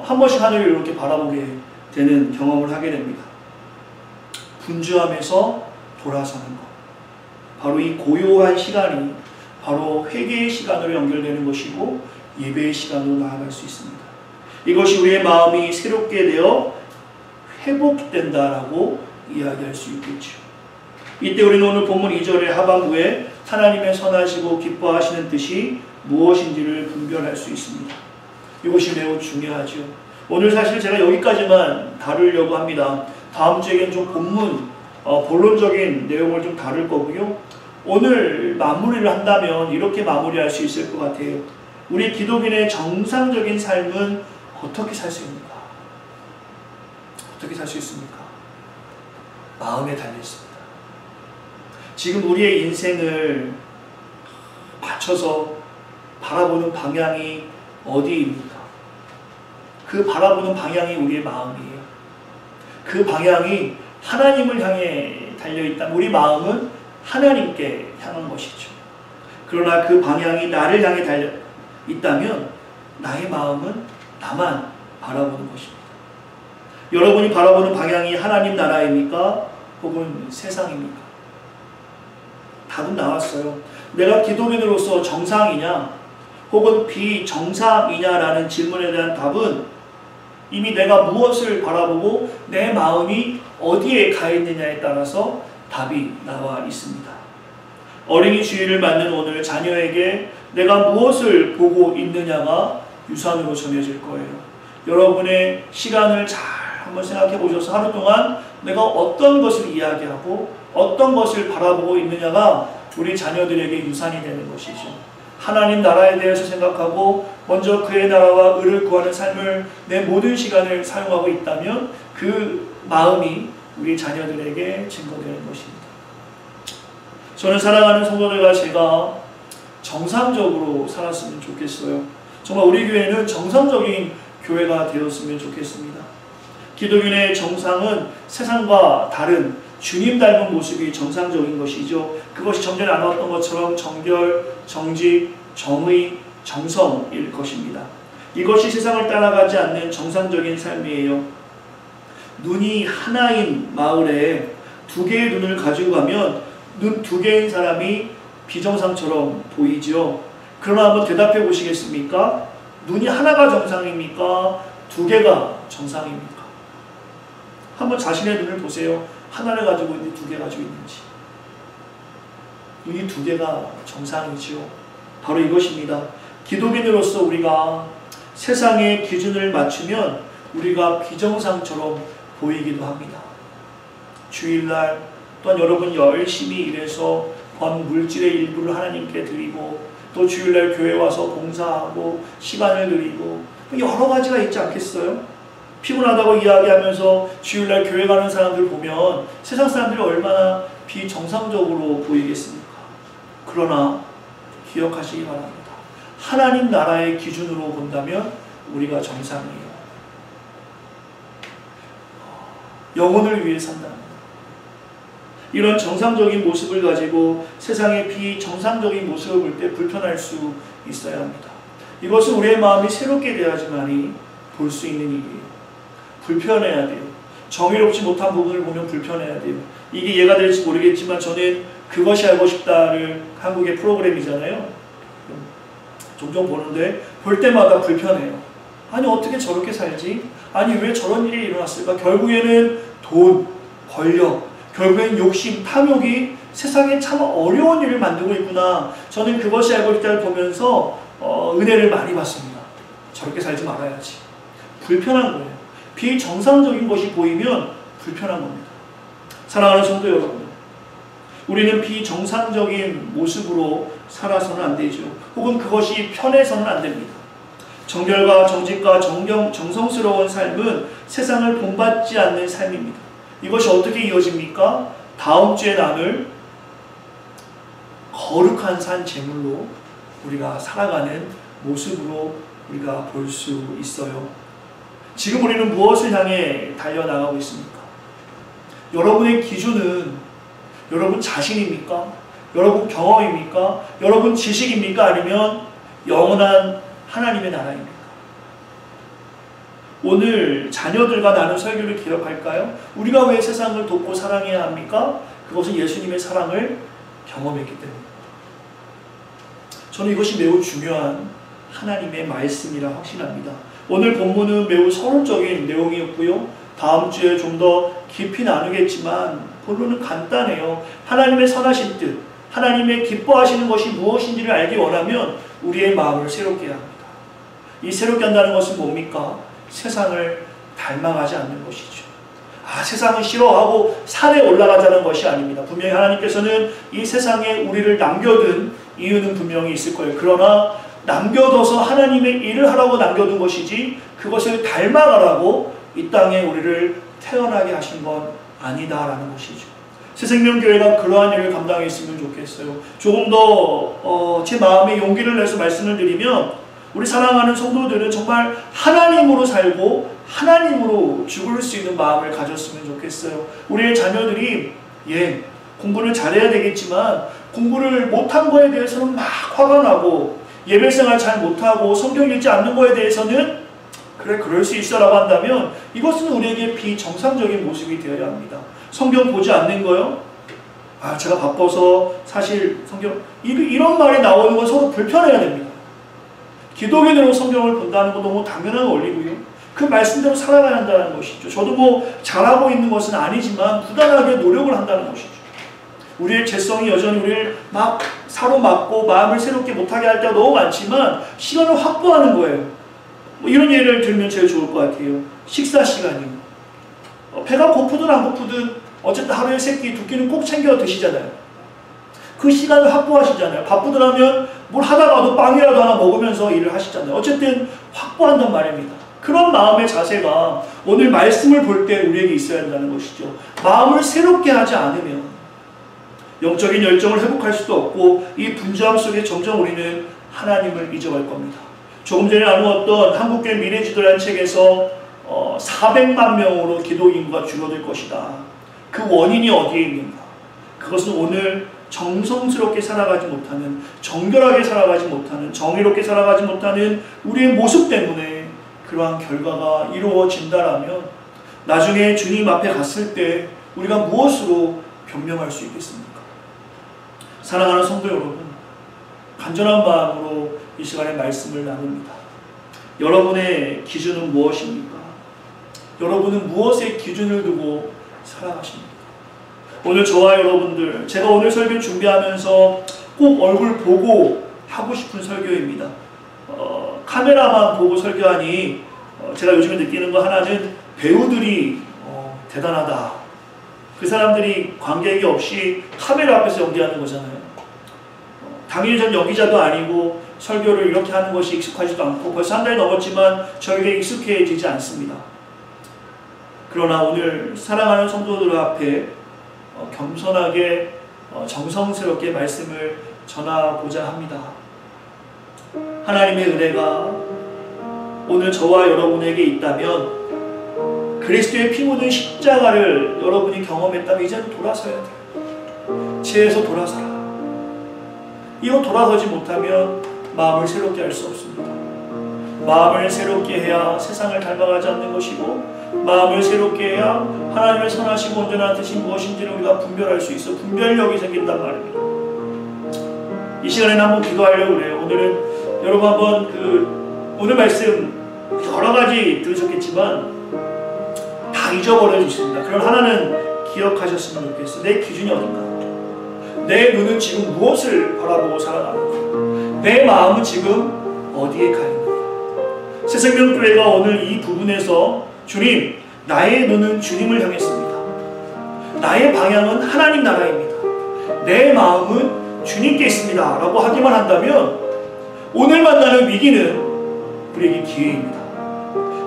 한 번씩 하늘을 이렇게 바라보게 되는 경험을 하게 됩니다. 분주함에서 돌아서는 것, 바로 이 고요한 시간이 바로 회개의 시간으로 연결되는 것이고 예배의 시간으로 나아갈 수 있습니다. 이것이 우리의 마음이 새롭게 되어 회복된다라고 이야기할 수 있겠죠. 이때 우리는 오늘 본문 2절의 하반부에 하나님의 선하시고 기뻐하시는 뜻이 무엇인지를 분별할 수 있습니다. 이것이 매우 중요하죠. 오늘 사실 제가 여기까지만 다루려고 합니다. 다음 주에는 좀 본론적인 내용을 좀 다룰 거고요. 오늘 마무리를 한다면 이렇게 마무리할 수 있을 것 같아요. 우리 기독인의 정상적인 삶은 어떻게 살 수 있는가? 어떻게 살 수 있습니까? 마음에 달려 있습니다. 지금 우리의 인생을 맞춰서 바라보는 방향이 어디입니까? 그 바라보는 방향이 우리의 마음이에요. 그 방향이 하나님을 향해 달려있다면 우리 마음은 하나님께 향한 것이죠. 그러나 그 방향이 나를 향해 달려있다면 나의 마음은 나만 바라보는 것입니다. 여러분이 바라보는 방향이 하나님 나라입니까? 혹은 세상입니까? 답은 나왔어요. 내가 기독인으로서 정상이냐 혹은 비정상이냐라는 질문에 대한 답은 이미 내가 무엇을 바라보고 내 마음이 어디에 가 있느냐에 따라서 답이 나와 있습니다. 어린이 주일을 맞는 오늘 자녀에게 내가 무엇을 보고 있느냐가 유산으로 전해질 거예요. 여러분의 시간을 잘 한번 생각해 보셔서 하루 동안 내가 어떤 것을 이야기하고 어떤 것을 바라보고 있느냐가 우리 자녀들에게 유산이 되는 것이죠. 하나님 나라에 대해서 생각하고 먼저 그의 나라와 의를 구하는 삶을 내 모든 시간을 사용하고 있다면 그 마음이 우리 자녀들에게 증거되는 것입니다. 저는 사랑하는 성도들과 제가 정상적으로 살았으면 좋겠어요. 정말 우리 교회는 정상적인 교회가 되었으면 좋겠습니다. 기독인의 정상은 세상과 다른 주님 닮은 모습이 정상적인 것이죠. 그것이 좀 전에 나눴던 것처럼 정결, 정직, 정의, 정성일 것입니다. 이것이 세상을 따라가지 않는 정상적인 삶이에요. 눈이 하나인 마을에 두 개의 눈을 가지고 가면 눈 두 개인 사람이 비정상처럼 보이죠. 그러나 한번 대답해 보시겠습니까? 눈이 하나가 정상입니까? 두 개가 정상입니까? 한번 자신의 눈을 보세요. 하나를 가지고 있는지 두 개 가지고 있는지. 눈이 두 개가 정상이지요. 바로 이것입니다. 기독인으로서 우리가 세상의 기준을 맞추면 우리가 비정상처럼 보이기도 합니다. 주일날 또한 여러분 열심히 일해서 번 물질의 일부를 하나님께 드리고 또 주일날 교회 와서 봉사하고 시간을 드리고 여러 가지가 있지 않겠어요? 피곤하다고 이야기하면서 주일날 교회 가는 사람들 보면 세상 사람들이 얼마나 비정상적으로 보이겠습니까? 그러나 기억하시기 바랍니다. 하나님 나라의 기준으로 본다면 우리가 정상이에요. 영혼을 위해 산다. 이런 정상적인 모습을 가지고 세상의 비정상적인 모습을 볼 때 불편할 수 있어야 합니다. 이것은 우리의 마음이 새롭게 돼야지만이 볼 수 있는 일이에요. 불편해야 돼요. 정의롭지 못한 부분을 보면 불편해야 돼요. 이게 이해가 될지 모르겠지만 저는 그것이 알고 싶다를 한국의 프로그램이잖아요. 종종 보는데 볼 때마다 불편해요. 아니 어떻게 저렇게 살지? 아니 왜 저런 일이 일어났을까? 결국에는 돈, 권력, 결국엔 욕심, 탐욕이 세상에 참 어려운 일을 만들고 있구나. 저는 그것이 알고 있다를 보면서 은혜를 많이 받습니다. 저렇게 살지 말아야지. 불편한 거예요. 비정상적인 것이 보이면 불편한 겁니다. 사랑하는 성도 여러분, 우리는 비정상적인 모습으로 살아서는 안 되죠. 혹은 그것이 편해서는 안 됩니다. 정결과 정직과 정성스러운 삶은 세상을 본받지 않는 삶입니다. 이것이 어떻게 이어집니까? 다음 주에 나눌 거룩한 산 제물로 우리가 살아가는 모습으로 우리가 볼 수 있어요. 지금 우리는 무엇을 향해 달려나가고 있습니까? 여러분의 기준은 여러분 자신입니까? 여러분 경험입니까? 여러분 지식입니까? 아니면 영원한 하나님의 나라입니까? 오늘 자녀들과 나눈 설교를 기억할까요? 우리가 왜 세상을 돕고 사랑해야 합니까? 그것은 예수님의 사랑을 경험했기 때문입니다. 저는 이것이 매우 중요한 하나님의 말씀이라 확신합니다. 오늘 본문은 매우 서론적인 내용이었고요. 다음 주에 좀 더 깊이 나누겠지만 본론은 간단해요. 하나님의 선하신 뜻, 하나님의 기뻐하시는 것이 무엇인지를 알기 원하면 우리의 마음을 새롭게 해야 합니다. 이 새롭게 한다는 것은 뭡니까? 세상을 닮아가지 않는 것이죠. 세상은 싫어하고 산에 올라가자는 것이 아닙니다. 분명히 하나님께서는 이 세상에 우리를 남겨둔 이유는 분명히 있을 거예요. 그러나 남겨둬서 하나님의 일을 하라고 남겨둔 것이지 그것을 닮아가라고 이 땅에 우리를 태어나게 하신 건 아니다라는 것이죠. 새생명교회가 그러한 일을 감당했으면 좋겠어요. 조금 더 제 마음에 용기를 내서 말씀을 드리면 우리 사랑하는 성도들은 정말 하나님으로 살고 하나님으로 죽을 수 있는 마음을 가졌으면 좋겠어요. 우리의 자녀들이 공부를 잘해야 되겠지만 공부를 못한 거에 대해서는 막 화가 나고 예배생활 잘 못하고 성경 읽지 않는 거에 대해서는 그래 그럴 수 있어 라고 한다면 이것은 우리에게 비정상적인 모습이 되어야 합니다. 성경 보지 않는 거요? 제가 바빠서 사실 성경 이런 말이 나오는 건 서로 불편해야 됩니다. 기독인으로 성경을 본다는 건 너무 당연한 원리고요. 그 말씀대로 살아가야 한다는 것이죠. 저도 잘하고 있는 것은 아니지만 부단하게 노력을 한다는 것이죠. 우리의 죄성이 여전히 우리를 막 사로막고 마음을 새롭게 못하게 할 때가 너무 많지만 시간을 확보하는 거예요. 이런 예를 들면 제일 좋을 것 같아요. 식사 시간이요. 배가 고프든 안 고프든 어쨌든 하루에 3끼, 2끼는 꼭 챙겨 드시잖아요. 그 시간을 확보하시잖아요. 바쁘더라면 뭘 하다가도 빵이라도 하나 먹으면서 일을 하시잖아요. 어쨌든 확보한단 말입니다. 그런 마음의 자세가 오늘 말씀을 볼 때 우리에게 있어야 한다는 것이죠. 마음을 새롭게 하지 않으면 영적인 열정을 회복할 수도 없고 이 분주함 속에 점점 우리는 하나님을 잊어갈 겁니다. 조금 전에 나누었던 한국교회 미래지도라는 책에서 400만 명으로 기도 인구가 줄어들 것이다. 그 원인이 어디에 있는가? 그것은 오늘 정성스럽게 살아가지 못하는, 정결하게 살아가지 못하는, 정의롭게 살아가지 못하는 우리의 모습 때문에 그러한 결과가 이루어진다라면 나중에 주님 앞에 갔을 때 우리가 무엇으로 변명할 수 있겠습니까? 사랑하는 성도 여러분, 간절한 마음으로 이 시간에 말씀을 나눕니다. 여러분의 기준은 무엇입니까? 여러분은 무엇에 기준을 두고 살아가십니까? 오늘 저와 여러분들, 제가 오늘 설교 준비하면서 꼭 얼굴 보고 하고 싶은 설교입니다. 카메라만 보고 설교하니 제가 요즘에 느끼는 거 하나는 배우들이 대단하다. 그 사람들이 관객이 없이 카메라 앞에서 연기하는 거잖아요. 당연히 전 연기자도 아니고 설교를 이렇게 하는 것이 익숙하지도 않고 벌써 한 달이 넘었지만 저에게 익숙해지지 않습니다. 그러나 오늘 사랑하는 성도들 앞에 겸손하게 정성스럽게 말씀을 전하고자 합니다. 하나님의 은혜가 오늘 저와 여러분에게 있다면 그리스도의 피 묻은 십자가를 여러분이 경험했다면 이제는 돌아서야 돼요. 죄에서 돌아서라. 이거 돌아서지 못하면 마음을 새롭게 할 수 없습니다. 마음을 새롭게 해야 세상을 닮아가지 않는 것이고, 마음을 새롭게 해야 하나님의 선하시고 온전한 뜻이 무엇인지를 우리가 분별할 수 있어 분별력이 생긴단 말입니다. 이 시간에는 한번 기도하려고 그래요. 오늘은 여러분 한번 오늘 말씀 여러 가지 들으셨겠지만 다 잊어버려 주십니다. 그럼 하나는 기억하셨으면 좋겠어요. 내 기준이 어딘가? 내 눈은 지금 무엇을 바라보고 살아가는가? 내 마음은 지금 어디에 가 있는가? 새생명교회가 오늘 이 부분에서 주님, 나의 눈은 주님을 향했습니다. 나의 방향은 하나님 나라입니다. 내 마음은 주님께 있습니다. 라고 하기만 한다면 오늘 만나는 위기는 우리에게 기회입니다.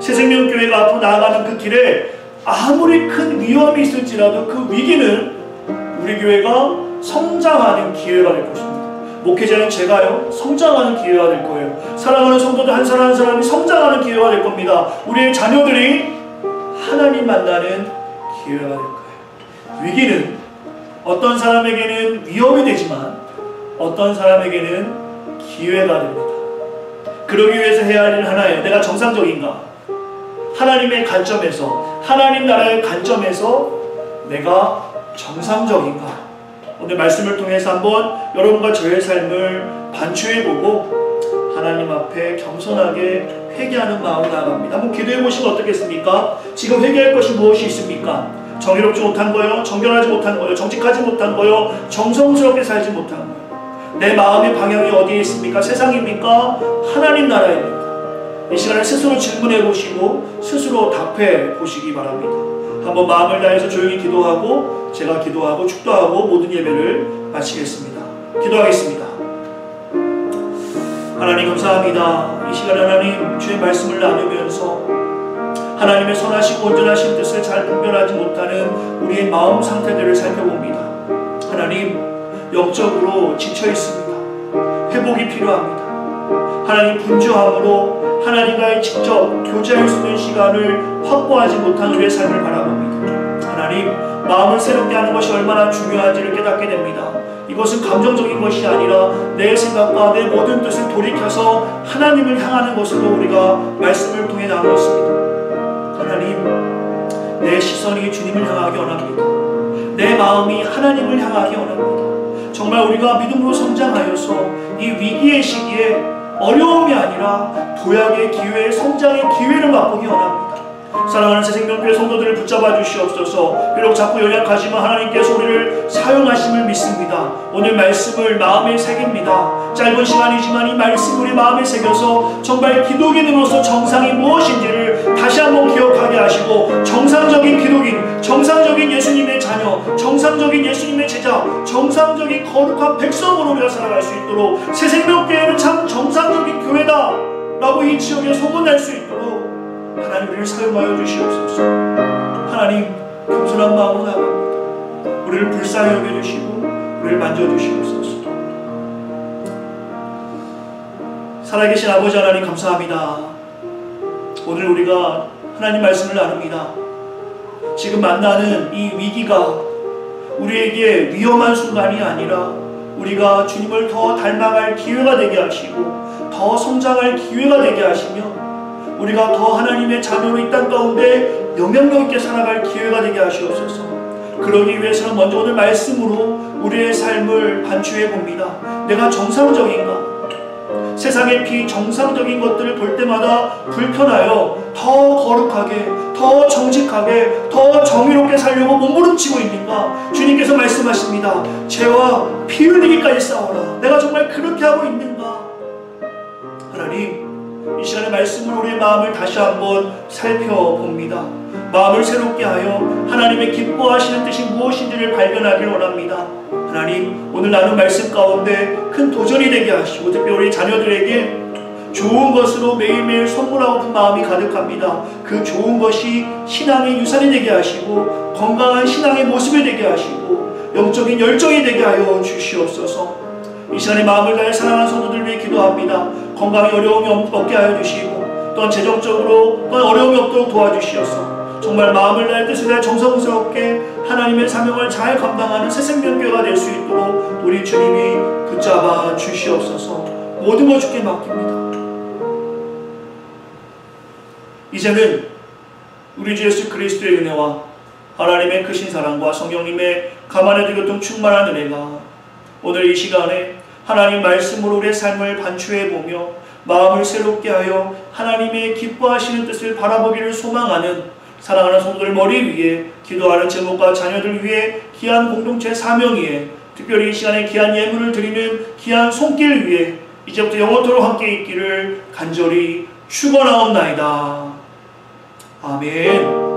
새생명교회가 앞으로 나아가는 그 길에 아무리 큰 위험이 있을지라도 그 위기는 우리 교회가 성장하는 기회가 될 것입니다. 목회자인 제가요, 성장하는 기회가 될 거예요. 사랑하는 성도들 한 사람 한 사람이 성장하는 기회가 될 겁니다. 우리의 자녀들이 하나님 만나는 기회가 될 거예요. 위기는 어떤 사람에게는 위험이 되지만 어떤 사람에게는 기회가 됩니다. 그러기 위해서 해야 할 일 하나예요. 내가 정상적인가? 하나님의 관점에서, 하나님 나라의 관점에서 내가 정상적인가? 오늘 말씀을 통해서 한번 여러분과 저의 삶을 반추해보고 하나님 앞에 겸손하게 회개하는 마음으로 나아갑니다. 한번 기도해 보시면 어떻겠습니까? 지금 회개할 것이 무엇이 있습니까? 정의롭지 못한 거요, 정결하지 못한 거요, 정직하지 못한 거요, 정성스럽게 살지 못한 거요. 내 마음의 방향이 어디에 있습니까? 세상입니까? 하나님 나라입니까? 이 시간에 스스로 질문해 보시고 스스로 답해 보시기 바랍니다. 한번 마음을 다해서 조용히 기도하고 제가 기도하고 축도하고 모든 예배를 마치겠습니다. 기도하겠습니다. 하나님 감사합니다. 이 시간에 하나님 주의 말씀을 나누면서 하나님의 선하시고 온전하신 뜻을 잘 분별하지 못하는 우리의 마음 상태들을 살펴봅니다. 하나님, 영적으로 지쳐 있습니다. 회복이 필요합니다. 하나님, 분주함으로 하나님과의 직접 교제할 수 있는 시간을 확보하지 못한 우리의 삶을 바라봅니다. 하나님, 마음을 새롭게 하는 것이 얼마나 중요한지를 깨닫게 됩니다. 이것은 감정적인 것이 아니라 내 생각과 내 모든 뜻을 돌이켜서 하나님을 향하는 것으로 우리가 말씀을 통해 나누었습니다. 하나님, 내 시선이 주님을 향하기 원합니다. 내 마음이 하나님을 향하기 원합니다. 정말 우리가 믿음으로 성장하여서 이 위기의 시기에 어려움이 아니라 도약의 기회, 성장의 기회를 맛보기 원합니다. 사랑하는 새생명교회 성도들을 붙잡아 주시옵소서. 비록 자꾸 연약하지만 하나님께서 우리를 사용하심을 믿습니다. 오늘 말씀을 마음에 새깁니다. 짧은 시간이지만 이 말씀을 우리 마음에 새겨서 정말 기독인으로서 정상이 무엇인지를 다시 한번 기억하게 하시고 정상적인 기독인, 정상적인 예수님의 자녀, 정상적인 예수님의 제자, 정상적인 거룩한 백성으로 우리가 살아갈 수 있도록 새생명교회는 참 정상적인 교회다 라고 이 지역에 소문날 수 있도록 하나님 우리를 사용하여 주시옵소서. 하나님, 겸손한 마음으로 나갑니다. 우리를 불쌍히 여겨주시고 우리를 만져주시옵소서. 살아계신 아버지 하나님 감사합니다. 오늘 우리가 하나님 말씀을 나눕니다. 지금 만나는 이 위기가 우리에게 위험한 순간이 아니라 우리가 주님을 더 닮아갈 기회가 되게 하시고 더 성장할 기회가 되게 하시며 우리가 더 하나님의 자녀로 이 땅 가운데 영향력 있게 살아갈 기회가 되게 하시옵소서. 그러기 위해서는 먼저 오늘 말씀으로 우리의 삶을 반추해 봅니다. 내가 정상적인가? 세상의 비정상적인 것들을 볼 때마다 불편하여 더 거룩하게, 더 정직하게, 더 정의롭게 살려고 몸부림치고 있는가? 주님께서 말씀하십니다. 죄와 피 흘리기까지 싸워라. 내가 정말 그렇게 하고 있는가? 하나님, 이 시간의 말씀으로 우리의 마음을 다시 한번 살펴봅니다. 마음을 새롭게 하여 하나님의 기뻐하시는 뜻이 무엇인지를 발견하길 원합니다. 하나님, 오늘 나눈 말씀 가운데 큰 도전이 되게 하시고 특별히 우리 자녀들에게 좋은 것으로 매일매일 선물하고픈 마음이 가득합니다. 그 좋은 것이 신앙의 유산이 되게 하시고 건강한 신앙의 모습이 되게 하시고 영적인 열정이 되게 하여 주시옵소서. 이 시간에 마음을 다해 사랑하는 성도들 위해 기도합니다. 건강에 어려움이 없게 하여 주시고 또한 재정적으로 또한 어려움이 없도록 도와주시옵소서. 정말 마음을 다해 뜻을 다해 정성스럽게 하나님의 사명을 잘 감당하는 새 생명교회가 될 수 있도록 우리 주님이 붙잡아 주시옵소서. 모든 것 주께 맡깁니다. 이제는 우리 주 예수 그리스도의 은혜와 하나님의 크신 사랑과 성령님의 가만히도 교통 충만한 은혜가 오늘 이 시간에 하나님 말씀으로 우리의 삶을 반추해보며 마음을 새롭게 하여 하나님의 기뻐하시는 뜻을 바라보기를 소망하는 사랑하는 성도들 머리 위에 기도하는 제목과 자녀들 위해 귀한 공동체 사명 위에 특별히 이 시간에 귀한 예물을 드리는 귀한 손길 위에 이제부터 영원토록 함께 있기를 간절히 축원하옵나이다. 아멘.